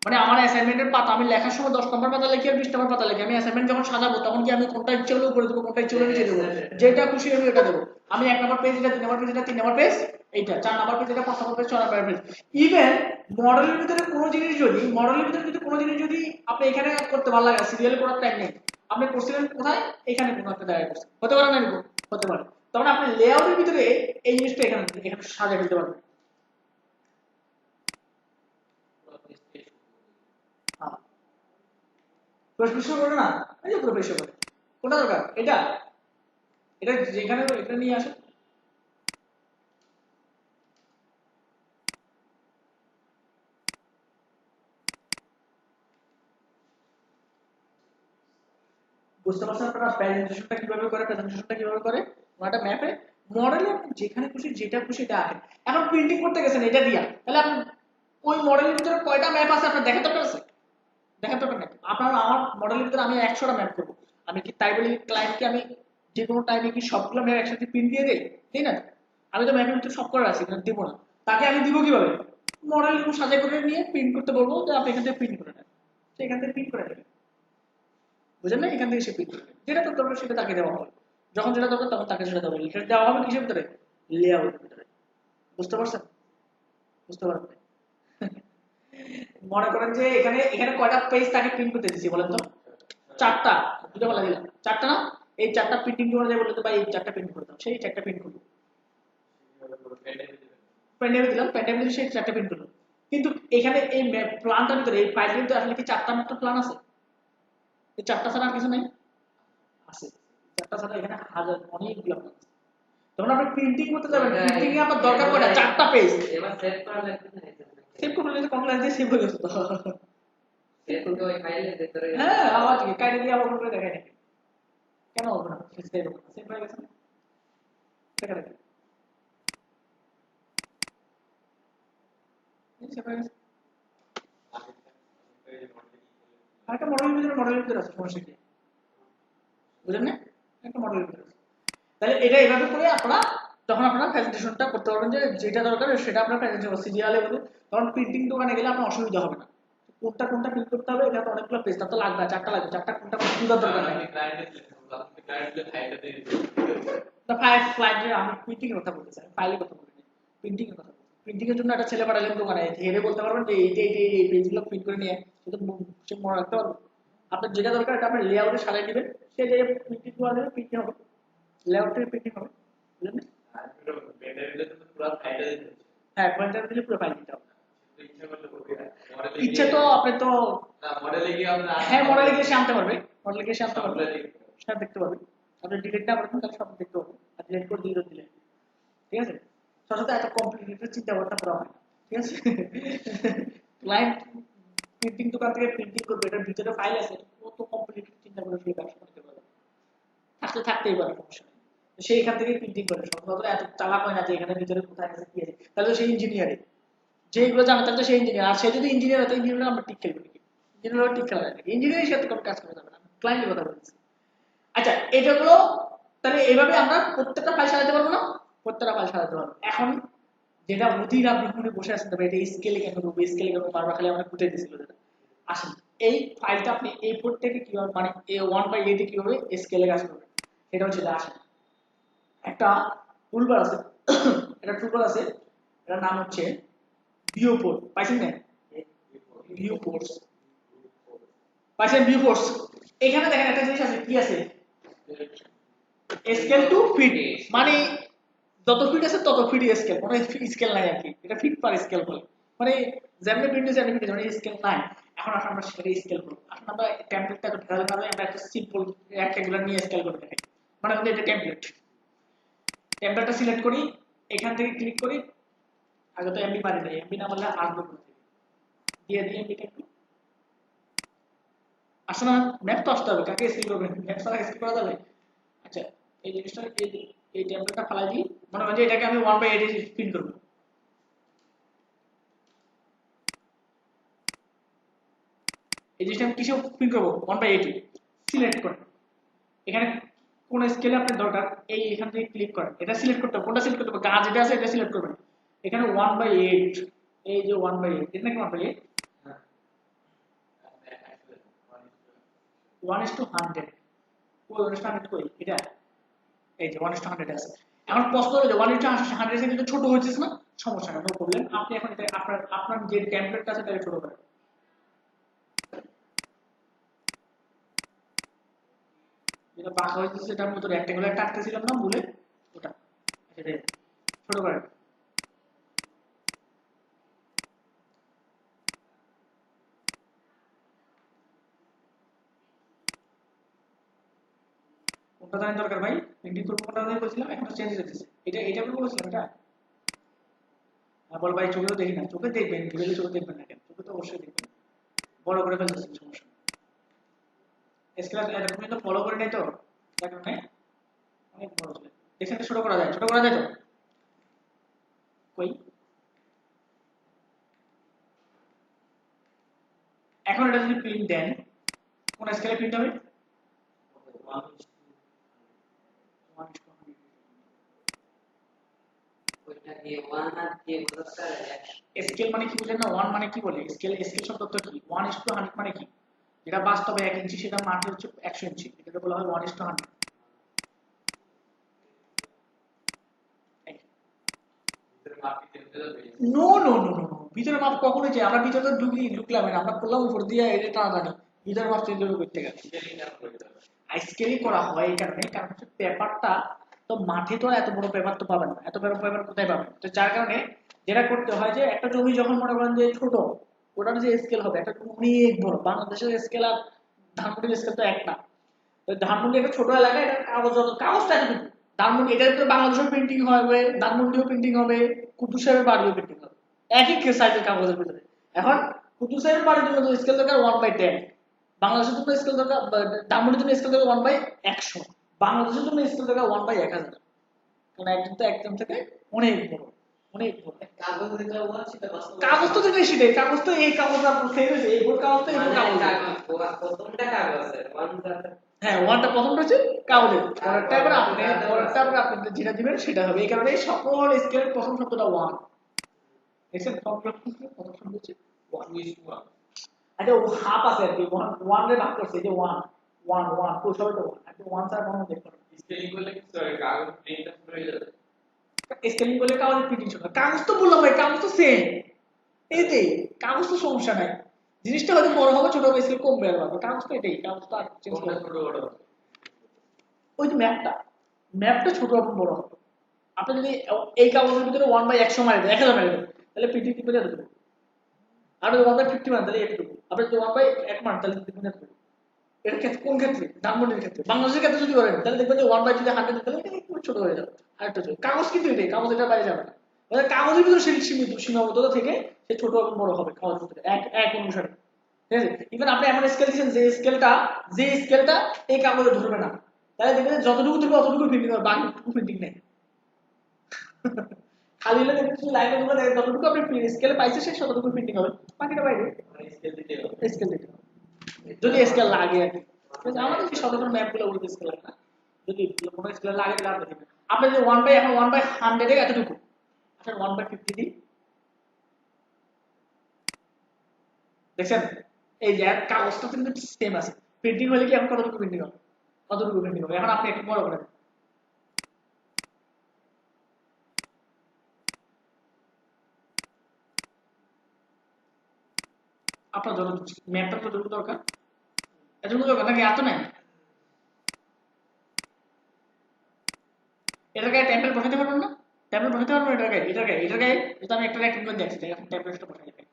মানে আমার অ্যাসাইনমেন্টের পাতা আমি লেখার সময় 10 নম্বর পাতা লিখি আর 20 নম্বর পাতা লিখি। আমি অ্যাসাইনমেন্ট যখন সাজাবো তখন কি আমি কোনটা ইচ্ছে হলে উপরে দেবো, কোনটা ইচ্ছে হলে নিচে দেবো, যেটা খুশি আমি ওটা দেবো। আমি 1 নম্বর পেজ, এটা 2 নম্বর পেজ, এটা 3 নম্বর পেজ, এইটা 4 নম্বর পেজ, এটা 5 নম্বর পেজ, 6 নম্বর পেজ। ইভেন মডেলের ভিতরে কোনো জিনিস যদি আপনি এখানে করতে ভালো লাগে, সিরিয়ালে করার টাইম নেই, আপনি করছিলেন কোথায়? এখানে কোনো একটা জায়গায় করছেন, হতে পারে না এরকম? হতে পারে। তখন আপনি লেআউটের ভিতরে এই জিনিসটা এখানে এখানে সাজিয়ে ফেলতে পারবেন। হ্যাঁ, প্রশ্ন করে না, এই যে প্রশ্ন করে কোনটা দরকার? এটা এটা যেখানে এটা নিয়ে আসে। বুঝতে পারছেন আপনারা প্রেজেন্টেশনটা কিভাবে করে? একটা ম্যাপে মডেলে যেখানে খুশি যেটা খুশি এটা আঁকেন। এখন প্রিন্টিং করতে গেছেন এটা দিয়া, তাহলে আপনি ওই মডেলের ভিতরে কয়টা ম্যাপ আছে আপনার দেখাতে পারছেন? দেখাতে পারেন না। আপনার আমার মডেলের ভিতরে আমি 100টা ম্যাপ করবো, আমি কি তাই বলি ক্লায়েন্টকে আমি যে কোনো টাইমে কি সবগুলো ম্যাপ একসাথে প্রিন্ট দিয়ে দেই? ঠিক না? আমি তো ম্যাপের ভিতরে সব করে রাখছি, কিন্তু দিব না। তাকে আমি দিব কিভাবে? মডেল সাজা করে নিয়ে প্রিন্ট করতে বলবো যে আপনি এখান থেকে প্রিন্ট করে নেন, সে এখান থেকে প্রিন্ট করে নেবেন। বুঝলেন না? এখান থেকে সে প্রিন্ট করবে, যেটা তোর দরকার সেটা তাকে দেওয়া হবে, যখন যেটা দরকার তখন তাকে সেটা দেওয়া হবে। এটা দেওয়া হবে কিসের ভিতরে? লেআউটের ভিতরে। বুঝতে পারছেন? বুঝতে পারবেন? মনে করেন যে এখানে এখানে কয়টা পেজ তাকে প্রিন্ট করতে দিচ্ছি বলেন তো? 4টা, দুটো বলা দিলাম 4টা না? এই 4টা প্রিন্টিং করে দেয়, বলতে ভাই এই 4টা প্রিন্ট করে দাও, সেই 4টা প্রিন্ট করবো। পেনড্রাইভে দিলাম, পেনড্রাইভে দিলে সেই 4টা প্রিন্ট করলো। কিন্তু এখানে এই প্ল্যানটার ভিতরে এই ফাইলের ভিতরে আসলে কি 4টা মাত্র প্ল্যান আছে? এই 4টা ছাড়া আর কিছু নাই? আছে। 4টা ছাড়া এখানে হাজার অনেকগুলো প্ল্যান আছে। তখন আপনি প্রিন্টিং করতে যাবেন, প্রিন্টিং এ আপনার দরকার কয়টা? 4টা পেজ। এবার সেভ করা লাগবে না? সেভ করলে তো কমপ্লেন দিয়ে সেভ হয়ে যেত। সেভ তো ওই ফাইলের ভিতরে। হ্যাঁ, আবার কি কাইরে দিয়ে আবার করে দেখাই নাকি? কেন হবে না? সেভ হয়ে গেছে না? দেখা দেখেন, সেভ হয়ে গেছে। একটা মডেলের ভিতরে আছে, সমস্যা কি? বুঝলেন না? একটা মডেলের ভিতরে আছে। তাহলে এটা এভাবে করে আপনারা তখন আপনারা প্রেজেন্টেশনটা করতে পারবেন, যে যেটা দরকার সেটা আপনার প্রেজেন্টেশন সিরিয়ালে বলে। তখন প্রিন্টিং দোকানে গেলে আপনার অসুবিধা হবে না, কোনটা প্রিন্ট করতে হবে, এটা তো অনেকগুলো পেজ, তার তো লাগবে 4টা লাগবে, 4টা কোনটা বুঝার দরকার নাই। না ফাইল ফ্লাইটে আমি প্রিন্টিং এর কথা বলতেছি, ফাইলের কথা বলিনি, প্রিন্টিং এর কথা বলছি। প্রিন্টিং এর জন্য একটা ছেলে পাঠালেন দোকানে, হেরে বলতে পারবেন যে এই পেজগুলো প্রিন্ট করে নিয়ে সেটা সে মনে রাখতে পারবে। আপনার যেটা দরকার এটা আপনি লেআউটে সাজিয়ে দিবেন, সে যে প্রিন্টিং করা যাবে, প্রিন্টিং হবে, লেআউটে প্রিন্টিং হবে। বুঝলেন? হ্যাঁ, পয়েন্টার দিলে পুরো ফাইল দিতে হবে। ইচ্ছা তো আপনি তো হ্যাঁ মডেলে গিয়ে সে আনতে পারবে, মডেলে গিয়ে সে আনতে পারবে, সব দেখতে পারবে। আপনি ডিলিট না করবেন তাহলে সব দেখতে পারবে, আর ডিলিট করে দিয়ে দিলেন, ঠিক আছে? সাথে এত কমপ্লিকেটেড চিন্তা করতে করা হয়, ঠিক আছে? ক্লায়েন্ট প্রিন্টিং দোকান থেকে প্রিন্টিং করবে, এটার ভিতরে ফাইল আছে, কত কমপ্লিকেটেড চিন্তা করে সেই ব্যবসা করতে পারবে, আসলে থাকতেই পারে, সমস্যা নেই। সে এখান থেকে প্রিন্টিং করে, সব এত চালাক হয় না যে এখানে ভিতরে কোথায় আছে কি আছে, তাহলে তো সেই ইঞ্জিনিয়ারিং যেগুলো জানে তাহলে তো সেই ইঞ্জিনিয়ার। আর সে যদি ইঞ্জিনিয়ার হতো, ইঞ্জিনিয়ার আমরা টিক খেলবো নাকি? ইঞ্জিনিয়ার টিক খেলা যায় নাকি? ইঞ্জিনিয়ারের সাথে কোনো কাজ করা যাবে না, ক্লায়েন্টের কথা বলছি। আচ্ছা, এটাগুলো তাহলে এইভাবে আমরা প্রত্যেকটা ফাইল সাজাতে পারবো না? প্রত্যেকটা ফাইল সাজাতে পারবো। এখন যেটা অধীর আপনি মনে বসে আছেন, তবে এটা স্কেলে কেন করবো, স্কেলে কেন বারবার খালি আমরা খুঁজে দিয়েছিল যেটা। আসেন এই ফাইলটা আপনি A4 থেকে কিভাবে, মানে A1/8 কিভাবে স্কেলে কাজ করবেন সেটা হচ্ছে, আসেন একটা টুলবার আছে, একটা টুলবার আছে, এটার নাম হচ্ছে ভিউপোর্ট। পাইছেন না? ভিউপোর্টস পাইছেন? ভিউপোর্টস। এখানে দেখেন একটা জিনিস আছে, কি আছে? স্কেল টু ফিট, মানে যত ফিট আছে তত ফিট স্কেল, কোনো স্কেল নাই আর কি, এটা ফিট পার স্কেল বলে, মানে যেমনি প্রিন্ট যেমনি ফিট, মানে স্কেল নাই। এখন আসলে আমরা সেটা স্কেল করবো। এখন আমরা টেমপ্লেটটা ভেজাল কারণে আমরা একটা সিম্পল রেক্টেঙ্গুলার নিয়ে স্কেল করে দেখাই। মানে আমাদের এটা টেমপ্লেটটা সিলেক্ট করি, এখান থেকে ক্লিক করি। আগে তো এমবি পারি নাই, এমবি না বললে আসবে কোথা থেকে, দিয়ে দিই এমবিটা একটু। আসলে ম্যাপ তো আসতে হবে, কাকে স্কেল করবেন, ম্যাপ ছাড়া স্কেল করা যাবে? আচ্ছা, এই জিনিসটা এই টেমপ্লেটটা ফালাই দিই, মনে হয় যে এটাকে আমি 1/8 প্রিন্ট করবো। এই জিনিসটা আমি কিসে প্রিন্ট করবো? 1/8 সিলেক্ট করেন, এখানে কোন স্কেলে আপনার দরকার এই এখান থেকে ক্লিক করেন, এটা সিলেক্ট করতে হবে। কোনটা সিলেক্ট করতে হবে? গাছ যেটা আছে এটা সিলেক্ট করবেন। এখানে 1/8, এই যে 1/8, এটা নাকি 1/8, 1:100, ওই 1:100 কই এটা, এই যে 1:100 আছে। এখন প্রশ্ন হলো যে 1:100 থেকে কিন্তু ছোট হয়েছে না, সমস্যা নেই, নো প্রবলেম। আপনি এখন এটা আপনার যে টেমপ্লেটটা আছে তাকে ছোট করেন। যেটা বাঁকা হয়েছে সেটার মতো রেক্টেঙ্গুলার কাটতেছিলাম না ভুলে, ওটা সেটাই ছোট করেন। কোনটা জানেন দরকার ভাই? প্রিন্টিং করবো কোনটা জানি বলছিলাম, এখন তো চেঞ্জ হয়ে যাচ্ছে। এটা আমি বলছিলাম এটা। বল ভাই, চোখে তো দেখি না, চোখে দেখবেন, ভিডিওতে চোখে দেখবেন না কেন? চোখে তো অবশ্যই দেখবেন। বড় করে ফেলতেছেন, সমস্যা নেই। স্কেল এরকম তো ফলো করে নেই তো, তার কারণে অনেক বড় চলে। দেখছেন ছোট করা যায়, ছোট করা যায় তো কই? এখন এটা যদি প্রিন্ট দেন, কোন স্কেলে প্রিন্ট হবে? ওইটা দিয়ে 1 আর দিয়ে বোঝাতে স্কেল মানে কি বুঝেন না? 1 মানে কি বলে? স্কেল স্কেল শব্দ তো কি? 1:100 মানে কি? যেটা বাস্তবে 1 ইঞ্চি সেটা মাঠে হচ্ছে 100 ইঞ্চি, এটাকে বলা হয় 1:100। নো নো নো নো, ভিতরে মাপ কখনো যে আমরা ভিতরে তো ঢুকলাম না, আমরা করলাম উপর দিয়ে এটা টানাটানি, ভিতরে মাপ চেঞ্জ করতে গেছে। স্কেলিং করা হয় এই কারণে, কারণ হচ্ছে পেপারটা তো মাঠে তো এত বড় পেপার তো পাবেন না, এত বড় পেপার কোথায় পাবেন? তো যার কারণে যেটা করতে হয় যে একটা জমি যখন মনে করেন যে ছোট, ওটার যে স্কেল হবে একটা জমি অনেক বড়, বাংলাদেশের স্কেল আর ধানমন্ডির স্কেল তো এক না। তো ধানমন্ডি একটা ছোট এলাকা, এটা কাগজটা এতটুকু। ধানমন্ডি এটার ভিতরে বাংলাদেশের প্রিন্টিং হবে, ধানমন্ডিও প্রিন্টিং হবে, কুতুব সাহেবের বাড়িও প্রিন্টিং হবে, একই সাইজের কাগজের ভিতরে। এখন কুতুব সাহেবের বাড়ির জন্য স্কেল দরকার 1/10, বাংলাদেশের জন্য স্কেল দরকার, ধানমন্ডির জন্য স্কেল দরকার 1/100, বাংলাদেশের জন্য স্কেল দরকার 1/1000। কারণ একজন তো একজন থেকে অনেক বড়, অনেক বড়। কাগজ যেটা বলা সেটা বাস্তব কাগজ তো দেখলে সেটাই, কাগজ তো এই কাগজ আর সেই হয়েছে, এই বোর্ড কাগজ তো এই বোর্ড কাগজ। প্রথমটা কাগজে 1 হ্যাঁ, ওয়ানটা প্রথমটা হচ্ছে কাগজের, পরেরটা আবার আপনি যেটা দিবেন সেটা হবে। এই কারণে সকল স্কেলের প্রথম শব্দটা ওয়ান। দেখছেন প্রথম শব্দ হচ্ছে ওয়ান। আচ্ছা, ও হাফ আছে আর কি, ওয়ান রে ভাগ করছে, এই যে ওয়ান ওয়ান ওয়ান টু সবাই তো ওয়ান, আপনি ওয়ান ছাড়া কোনো দেখতে পারেন। স্কেলিং করলে কি হয়, কাগজ প্রিন্ট হয়ে যাবে। স্কেলিং করলে কাগজের প্রিন্টিং ছোট, কাগজ তো বললাম ভাই, কাগজ তো সেম, এইটাই কাগজ তো সমস্যা নাই। জিনিসটা হয়তো বড় হবে ছোট হবে, স্কেল কমবে আর বাড়বে, কাগজ তো এটাই, কাগজ তো আর চেঞ্জ কোনটা করবে। ছোট বড় হবে? ওই যে ম্যাপটা ছোট হবে বড় হবে। আপনি যদি এই কাগজের ভিতরে 1/100 মারি দেন, 1000 মারি দেন, তাহলে প্রিন্টিং কি করে দেবো? আর যদি 1/50 মান তাহলে এটুকু, আপনি যদি 1/1 মান তাহলে দেখবেন এতটুকু। এটা ক্ষেত্রে কোন ক্ষেত্রে? ধানমন্ডির ক্ষেত্রে। বাংলাদেশের ক্ষেত্রে যদি করেন তাহলে দেখবেন যে 1/100 তাহলে এটা একটু ছোট হয়ে যাবে, আর একটু ছোট। কাগজ কিন্তু এটাই, কাগজ এটার বাইরে যাবে না। মানে কাগজের ভিতরে সীমাবদ্ধতা থেকে সে ছোট এবং বড় হবে কাগজের ভিতরে এক এক অনুসারে। ঠিক আছে? ইভেন আপনি এমন স্কেল দিচ্ছেন যে স্কেলটা এই কাগজে ধরবে না, তাহলে দেখবেন যে যতটুকু ধরবে অতটুকু প্রিন্টিং হবে, বাকিটুকু প্রিন্টিং নেই। খালি হলে দেখবেন যে লাইনের উপরে যতটুকু আপনি স্কেলে পাইছে সে ততটুকু প্রিন্টিং হবে, বাকিটা বাইরে মানে স্কেল দিতে হবে। স্কেল দিতে হবে, যদি স্কেল লাগে আর কি। কিন্তু আমাদের যে সাধারণ ম্যাপগুলো ওগুলো স্কেল লাগে না, যদি কোনো স্কেল লাগে তাহলে আপনি দিবেন। আপনি যে 1/, এখন 1/100 এতটুকু, আচ্ছা 1/50 দিই, দেখছেন? এই যে কাগজটা কিন্তু সেম আছে, প্রিন্টিং হলে কি এখন কতটুকু প্রিন্টিং হবে? কতটুকু প্রিন্টিং হবে? এখন আপনি একটু বড় করে দেন। আপনার জন্য ম্যাপটা যতটুকু দরকার এতটুকু দরকার, নাকি এত নেন? এটার গায়ে টেম্পলেট বসাতে পারবেন না? টেম্পলেট বসাতে পারবেন এটার গায়ে যদি আমি একটা রেক্টেঙ্গল দেখছি, এখন টেম্পলেটটা বসাই দেখাই।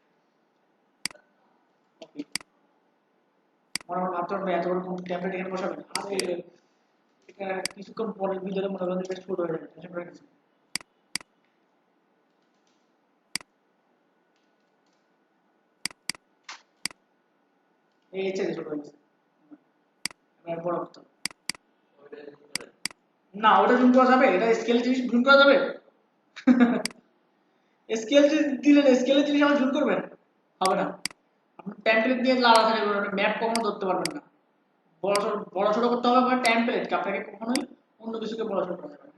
মনে মনে ভাবতে পারবে এত বড় ট্যাবলেট এখানে বসাবেন, আরে এটা কিছুক্ষণ পরে ভিতরে মনে করেন যে ছোট হয়ে যাবে, টেনশন করে কিছু। এই চেয়ে ছোট হয়ে গেছে, এবার বড় করতে হবে। না ওটা জুম করা যাবে? এটা স্কেল জিনিস জুম করা যাবে? স্কেল দিলেন, স্কেলের জিনিস আবার জুম করবেন? হবে না। আপনি টেমপ্লেট দিয়ে লাড়াচাড়ি করবেন, ম্যাপ কখনো ধরতে পারবেন না। বড় ছোট করতে হবে আপনার টেমপ্লেটকে, আপনাকে কখনোই অন্য কিছুকে বড় ছোট করা যাবে না।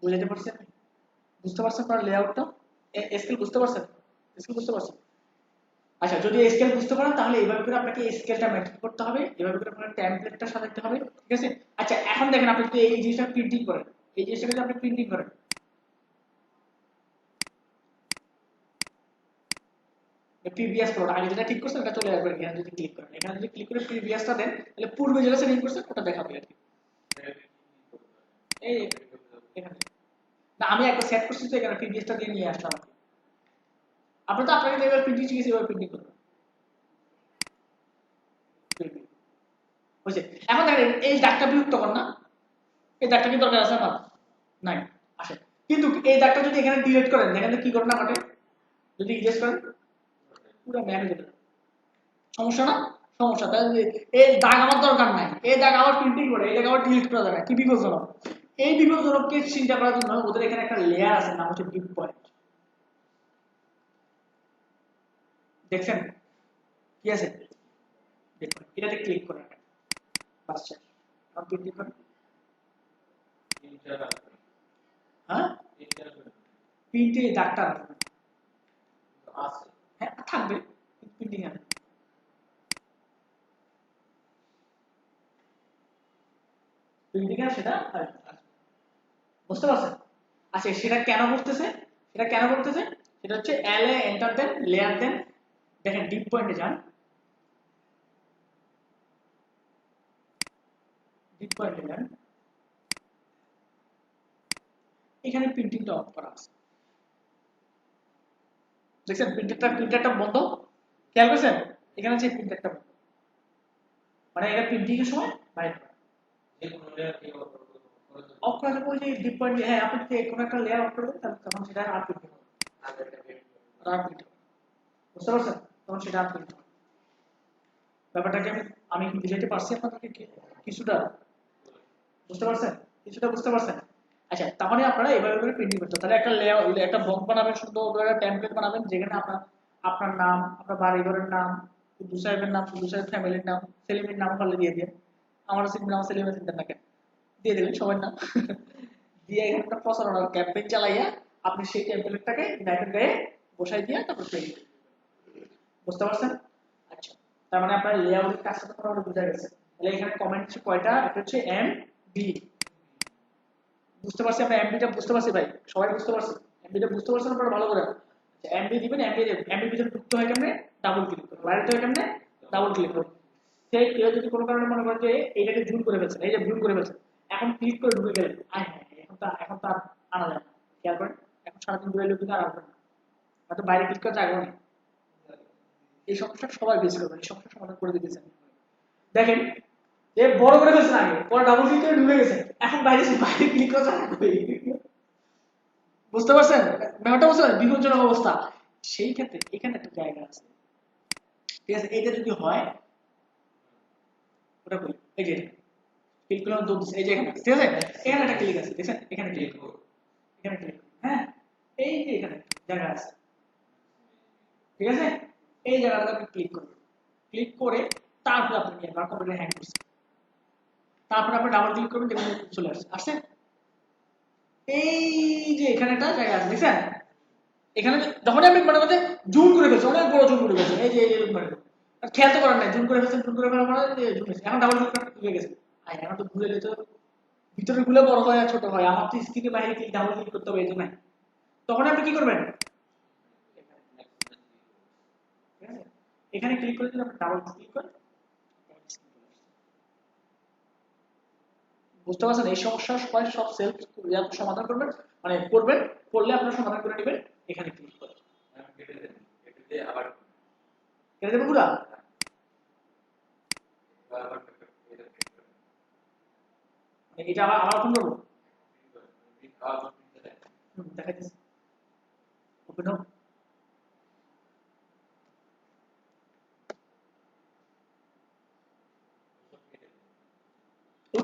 বুঝতে পারছেন? বুঝতে পারছেন আপনার লেআউটটা? স্কেল বুঝতে পারছেন? স্কেল বুঝতে পারছেন? আচ্ছা, যদি স্কেল বুঝতে পারেন তাহলে এইভাবে করে আপনাকে স্কেলটা মেনটেন করতে হবে, এভাবে করে আপনার টেমপ্লেটটা সাজাতে হবে, ঠিক আছে? আচ্ছা, এখন দেখেন আপনি যদি এই জিনিসটা প্রিন্টিং করেন, এই জিনিসটা যদি আপনি প্রিন্টিং করেন, প্রিভিয়াস প্লট আগে যেটা ঠিক করছেন এটা চলে আসবে, এখানে যদি ক্লিক করেন, এখানে যদি ক্লিক করে প্রিভিয়াসটা দেন তাহলে পূর্বে যেটা সেটিং করছেন ওটা দেখাবে আর কি। এই এখানে না, আমি একটা সেট করছি তো এখানে প্রিভিয়াসটা দিয়ে নিয়ে আসলাম। আপনি তো আপনাকে এবার প্রিন্টিং শিখেছি, এবার প্রিন্টিং করবেন, বুঝছে? এখন দেখেন এই দাগটা বিরক্তকর না? এই দাগটা কি দরকার আছে আমার? নাই, আসে। কিন্তু এই দাগটা যদি এখানে ডিলিট করেন, এখানে কি ঘটনা ঘটে? যদি ইরেজ করেন পুরো ম্যাপ হয়ে যাবে। সমস্যা না? সমস্যা। তাহলে এই দাগ আমার দরকার নাই, এই দাগ আবার প্রিন্টিং করে এই দাগ আবার ডিলিট করা যাবে, কি বিপজ্জনক। এই বিপজ্জনককে চিন্তা করার জন্য ওদের এখানে একটা লেয়ার আছে, নাম হচ্ছে ডিপ পয়েন্ট। দেখছেন কি আছে? দেখুন এটাতে ক্লিক করেন, বাস শেষ। এখন প্রিন্টিং করেন। হ্যাঁ, প্রিন্টে এই দাগটা আছে, হ্যাঁ থাকবে, প্রিন্টিং আছে। প্রিন্টিং আছে সেটা বুঝতে পারছেন? আচ্ছা, সেটা কেন করতেছে? সেটা কেন করতেছে? সেটা হচ্ছে এল এ এন্টার দেন, লেয়ার দেন, দেখেন ডিপ পয়েন্টে যান, ডিপ পয়েন্টে যান, এখানে প্রিন্টিংটা অফ করা আছে, দেখছেন? প্রিন্টারটা বন্ধ, খেয়াল করছেন? এখানে যে প্রিন্টারটা বন্ধ, মানে এটা প্রিন্টিং এর সময় বাইরে অফ করা যাবে। ওই যে ডিপ পয়েন্ট, হ্যাঁ আপনি যদি কোনো একটা লেয়ার অফ করবেন তখন সেটা আর প্রিন্টিং হবে, আর প্রিন্টিং, বুঝতে পারছেন? তখন সেটা আর প্রিন্টিং হবে। ব্যাপারটাকে আমি বুঝাইতে পারছি আপনাদেরকে কিছুটা? বুঝতে পারছেন? কিছুটা বুঝতে পারছেন? আচ্ছা, তাহলে আপনারা এভাবে করে প্রিন্টিং করতে, তাহলে একটা লেআউট, একটা ব্লক বানাবেন, সুন্দর করে একটা টেমপ্লেট বানাবেন যেখানে আপনার নাম, আপনার বাড়ি ঘরের নাম, কুদ্দুস সাহেবের নাম, কুদ্দুস সাহেব ফ্যামিলির নাম, সেলিমের নাম পারলে দিয়ে দিয়ে, আমার সেলিমের নাম, সেলিমের চিন্তা না কেন দিয়ে দিলেন সবার নাম। দিয়ে এখানে একটা প্রচারণার ক্যাম্পেইন চালাইয়া আপনি সেই টেমপ্লেটটাকে ইউনাইটেড গায়ে বসাই দিয়ে তারপর প্রিন্ট, বুঝতে পারছেন? আচ্ছা, তার মানে আপনার লেআউটের কাজটা তো মোটামুটি বোঝা গেছে। তাহলে এখানে কমেন্ট কয়টা? একটা হচ্ছে এম বি, বুঝতে পারছি আমরা এমবিটা বুঝতে পারছি ভাই, সবাই বুঝতে পারছি এমবিটা বুঝতে পারছেন আপনারা ভালো করে? এমবি দিবেন, এমবি ভিতরে ঢুকতে হয় কেমনে? ডাবল ক্লিক করে। বাইরে হয় কেমনে? ডাবল ক্লিক করে। সেই কেউ যদি কোনো কারণে মনে করেন যে এইটাকে জুম করে ফেলছেন, এই যে জুম করে ফেলছেন, এখন ক্লিক করে ঢুকে গেলেন, আয় হ্যাঁ এখন তো আর আনা যায় না, খেয়াল করেন এখন সারাদিন ঘুরে এলে কিন্তু আর আসবে না, হয়তো বাইরে ক্লিক করা জায়গা নেই। এই সমস্যা সবাই বেশি করবেন, এই সমস্যার সমাধান করে দিতেছেন। দেখেন যে বড় করে ফেলছেন আগে, পরে ডাবল ক্লিক করে ঢুকে গেছেন, এখন বাইরে ক্লিক করা জায়গা নেই। বুঝতে পারছেন ব্যাপারটা? বুঝতে পারছেন বিপজ্জনক অবস্থা? সেই ক্ষেত্রে এখানে একটা জায়গা আছে, ঠিক আছে? এটা যদি হয় ওটা করি, এই যে ক্লিক করলাম, দৌড় দিচ্ছে, এই যে এখানে, ঠিক আছে? এখানে একটা ক্লিক আছে, দেখছেন? এখানে ক্লিক করব, এখানে ক্লিক, হ্যাঁ এই যে এখানে জায়গা আছে, ঠিক আছে? এই জায়গাটাতে আপনি ক্লিক করবেন, ক্লিক করে তারপর আপনি নিয়ে আমার কম্পিউটার হ্যান্ড করছেন, তারপর আপনি ডাবল ক্লিক করবেন, দেখবেন চলে আসছে, আসছে। এই যে এখানে একটা জায়গা আছে, দেখছেন? এখানে যখনই আপনি মনে করছেন জুম করে ফেলছেন, অনেক বড় জুম করে ফেলছেন, এই যে খেয়াল তো করার নাই, জুম করে ফেলছেন, জুম করে ফেলার পরে জুম হয়েছে, এখন ডাবল ক্লিক ঘুরে গেছে। আর এখন তো ঘুরে গেলে তো ভিতরে গুলো বড় হয় আর ছোট হয়, আমার তো স্ক্রিনে বাইরে ক্লিক ডাবল ক্লিক করতে হবে, এই জন্য তখন আপনি কি করবেন? এখানে ক্লিক করে যদি আপনি ডাবল ক্লিক করেন, বুঝতে পারছেন? এই সমস্যার সবাই সব সেলফ সমাধান করবেন, মানে করবেন, করলে আপনার সমাধান করে নেবেন। এখানে ক্লিক করেন, কেটে দেবো পুরা? আবার এটা ঠিক করে মানে এটা আবার আবার ওপেন করবো? আবার পিনটা দেখ দেখাইতেছি। ওপেন হোক।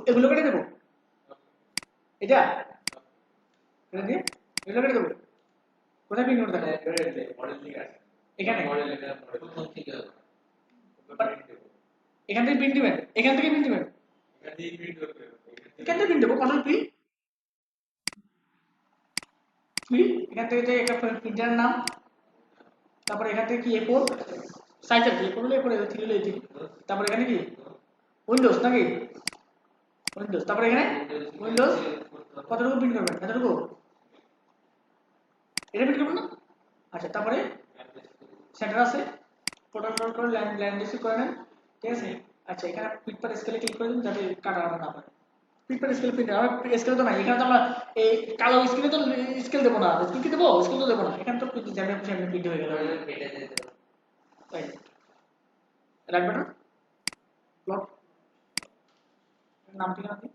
এগুলো কেটে দেবো? এটা কেটে দিয়ে এগুলো কেটে দেবো? কোথায় পিন করে দেখাবো? মডেল ঠিক আছে এখানে? মডেল এটা প্রথম থেকে এখান থেকে প্রিন্ট দিবেন? এখান থেকে প্রিন্ট দিবেন? এখান থেকে প্রিন্ট করবে এখান থেকে প্রিন্ট দেবো, কন্ট্রোল পি। পি এখান থেকে যে একটা প্রিন্টারের নাম, তারপর এখান থেকে কি A4 সাইজের কি A4 হলে A4 A3 হলে A3, তারপর এখানে কি উইন্ডোজ নাকি উইন্ডোজ, তারপর এখানে উইন্ডোজ কতটুকু প্রিন্ট করবেন? এতটুকু? এটা প্রিন্ট করবেন না? আচ্ছা, তারপরে সেন্টার আছে, টোটাল লোড করে ল্যান্ড করে নেন, ঠিক আছে। আচ্ছা, এখানে পিট পার স্কেলে ক্লিক করে দিন যাতে কাটা না পারে। পিট পার স্কেল প্রিন্ট আমার স্কেল তো নাই, এখানে তো আমরা এই কালো স্কেলে তো স্কেল দেবো না, স্কেল কি দেবো? স্কেল তো দেবো না, এখানে তো প্রিন্ট যেমন সেমনি প্রিন্ট হয়ে গেল। কেটে দিতে তাই রাখবে না প্লট নাম ঠিকানা দিন,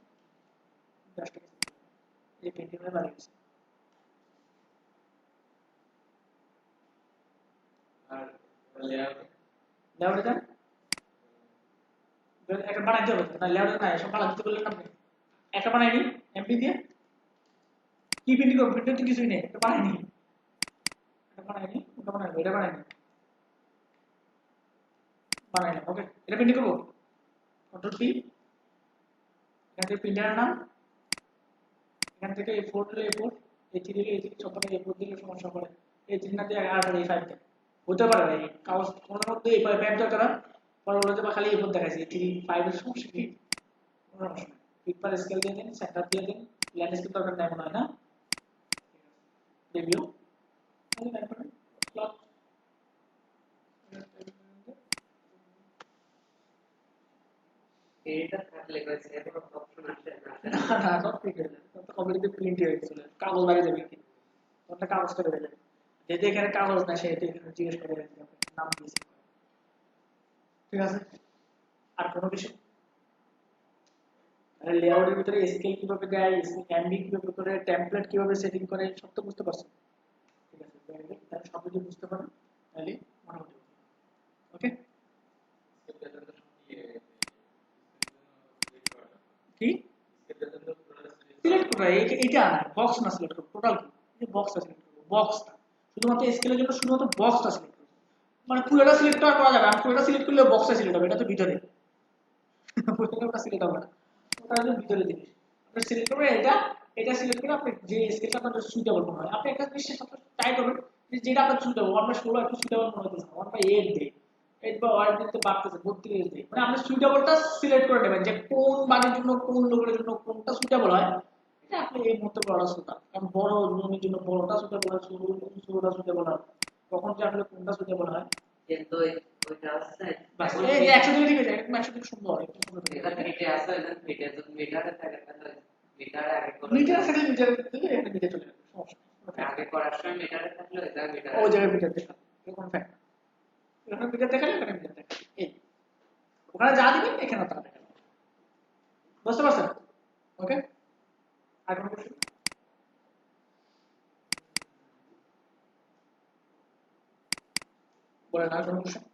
জাস্ট এই প্রিন্টিং এর বানিয়েছি। আর লেআউট লেআউটে দেন, একটা বানাইতে হবে না, লেআউটে না সব বানাতে বললেন আপনি, একটা বানাইনি এমপি দিয়ে কি প্রিন্ট করব? প্রিন্টার তো কিছুই নেই, এটা বানাইনি, এটা বানাইনি, ওটা বানাইনি, এটা বানাইনি, বানাইনি। ওকে, এটা প্রিন্ট করবো, কন্ট্রোল পি, এখান থেকে প্রিন্টারের নাম, এখান থেকে A4 দিলে A4, A3 দিলে A3, সব থেকে A4 দিলে সমস্যা করে, A3 না দিয়ে আর A5 দেয়, হতে পারে না এই কাগজ কোনোর মধ্যে এই প্যাড দরকার হয়, পরে বলে দেবো খালি A4 দেখাইছে, A3 5 এর সমস্যা কি? কোনো সমস্যা নেই, পিক পার স্কেল দিয়ে দিন, সেন্টার দিয়ে দিন, ল্যান্ডস্কেপ দরকার নাই মনে হয় না, রিভিউ প্লট এটা থাকলে কইছে এত অপশন আসে না না না সব ঠিক হয়ে যাবে, তো কমপ্লিটলি প্রিন্ট হয়ে গেছিল, কাগজ লাগিয়ে দেবে কি ওটা কাগজ করে দেবে, যেহেতু এখানে কাগজ না সেহেতু এখানে জিজ্ঞেস করে নাম দিয়েছে, ঠিক আছে। আর কোনো কিছু লেআউটের ভিতরে স্কেল কিভাবে দেয়, এমবি কিভাবে করে, টেমপ্লেট কিভাবে সেটিং করে, সব তো বুঝতে পারছেন, ঠিক আছে। তাহলে সব যদি বুঝতে পারেন তাহলে মোটামুটি ওকে। কি সিলেক্ট করা এইটা না, বক্স না সিলেক্ট করবো, টোটাল কি বক্সটা সিলেক্ট করবো, বক্সটা শুধুমাত্র স্কেলের জন্য শুধুমাত্র বক্সটা সিলেক্ট করবো, মানে পুরোটা সিলেক্ট করা যাবে, আমি পুরোটা সিলেক্ট করলে বক্সটা সিলেক্ট হবে, এটা তো ভিতরে ওটা সিলেক্ট হবে না, ওটা হচ্ছে ভিতরে জিনিস, আপনি সিলেক্ট করবেন এটা, এটা সিলেক্ট করে আপনি যে স্কেলটা আপনার সুইটেবল মনে হয়, আপনি একটা জিনিস ট্রাই করবেন যেটা আপনার সুইটেবল, 1/16 একটু সুইটেবল মনে হচ্ছে 1/8 দেই, 8 বা 8 দিতে বাড়তেছে 32 দেই, মানে আপনি সুইটেবলটা সিলেক্ট করে নেবেন যে কোন বাড়ির জন্য কোন লোকের জন্য কোনটা সুইটেবল হয়, এটা আপনি এই মুহূর্তে বড় সুতা, কারণ বড় জমির জন্য বড়টা সুইটেবল হয়, ছোটটা সুইটেবল হয়, তখন যে আসলে কোনটা সুইটেবল হয়, কিন্তু ওইটা আছে বাস এই যে 100 দিকে ঠিক আছে, একদম 100 দিকে সুন্দর, একটু সুন্দর এটা ফিটে আছে না ফিটে যদি মিটারে থাকে তাহলে মিটারে আগে করে মিটার থাকলে মিটার দিলে এখানে মিটার চলে যাবে, সমস্যা নেই, আগে করার সময় মিটারে থাকলে এটা মিটারে ওই জায়গায় মিটার দেখা এরকম ফ্যাক্ট, এখানে মিটার দেখালে এখানে মিটার দেখালে, এই ওখানে যা দিবেন এখানে তা দেখাবে, বুঝতে পারছেন? ওকে, আর কোনো কোশ্চেন? বলেন আর কোনো কোশ্চেন?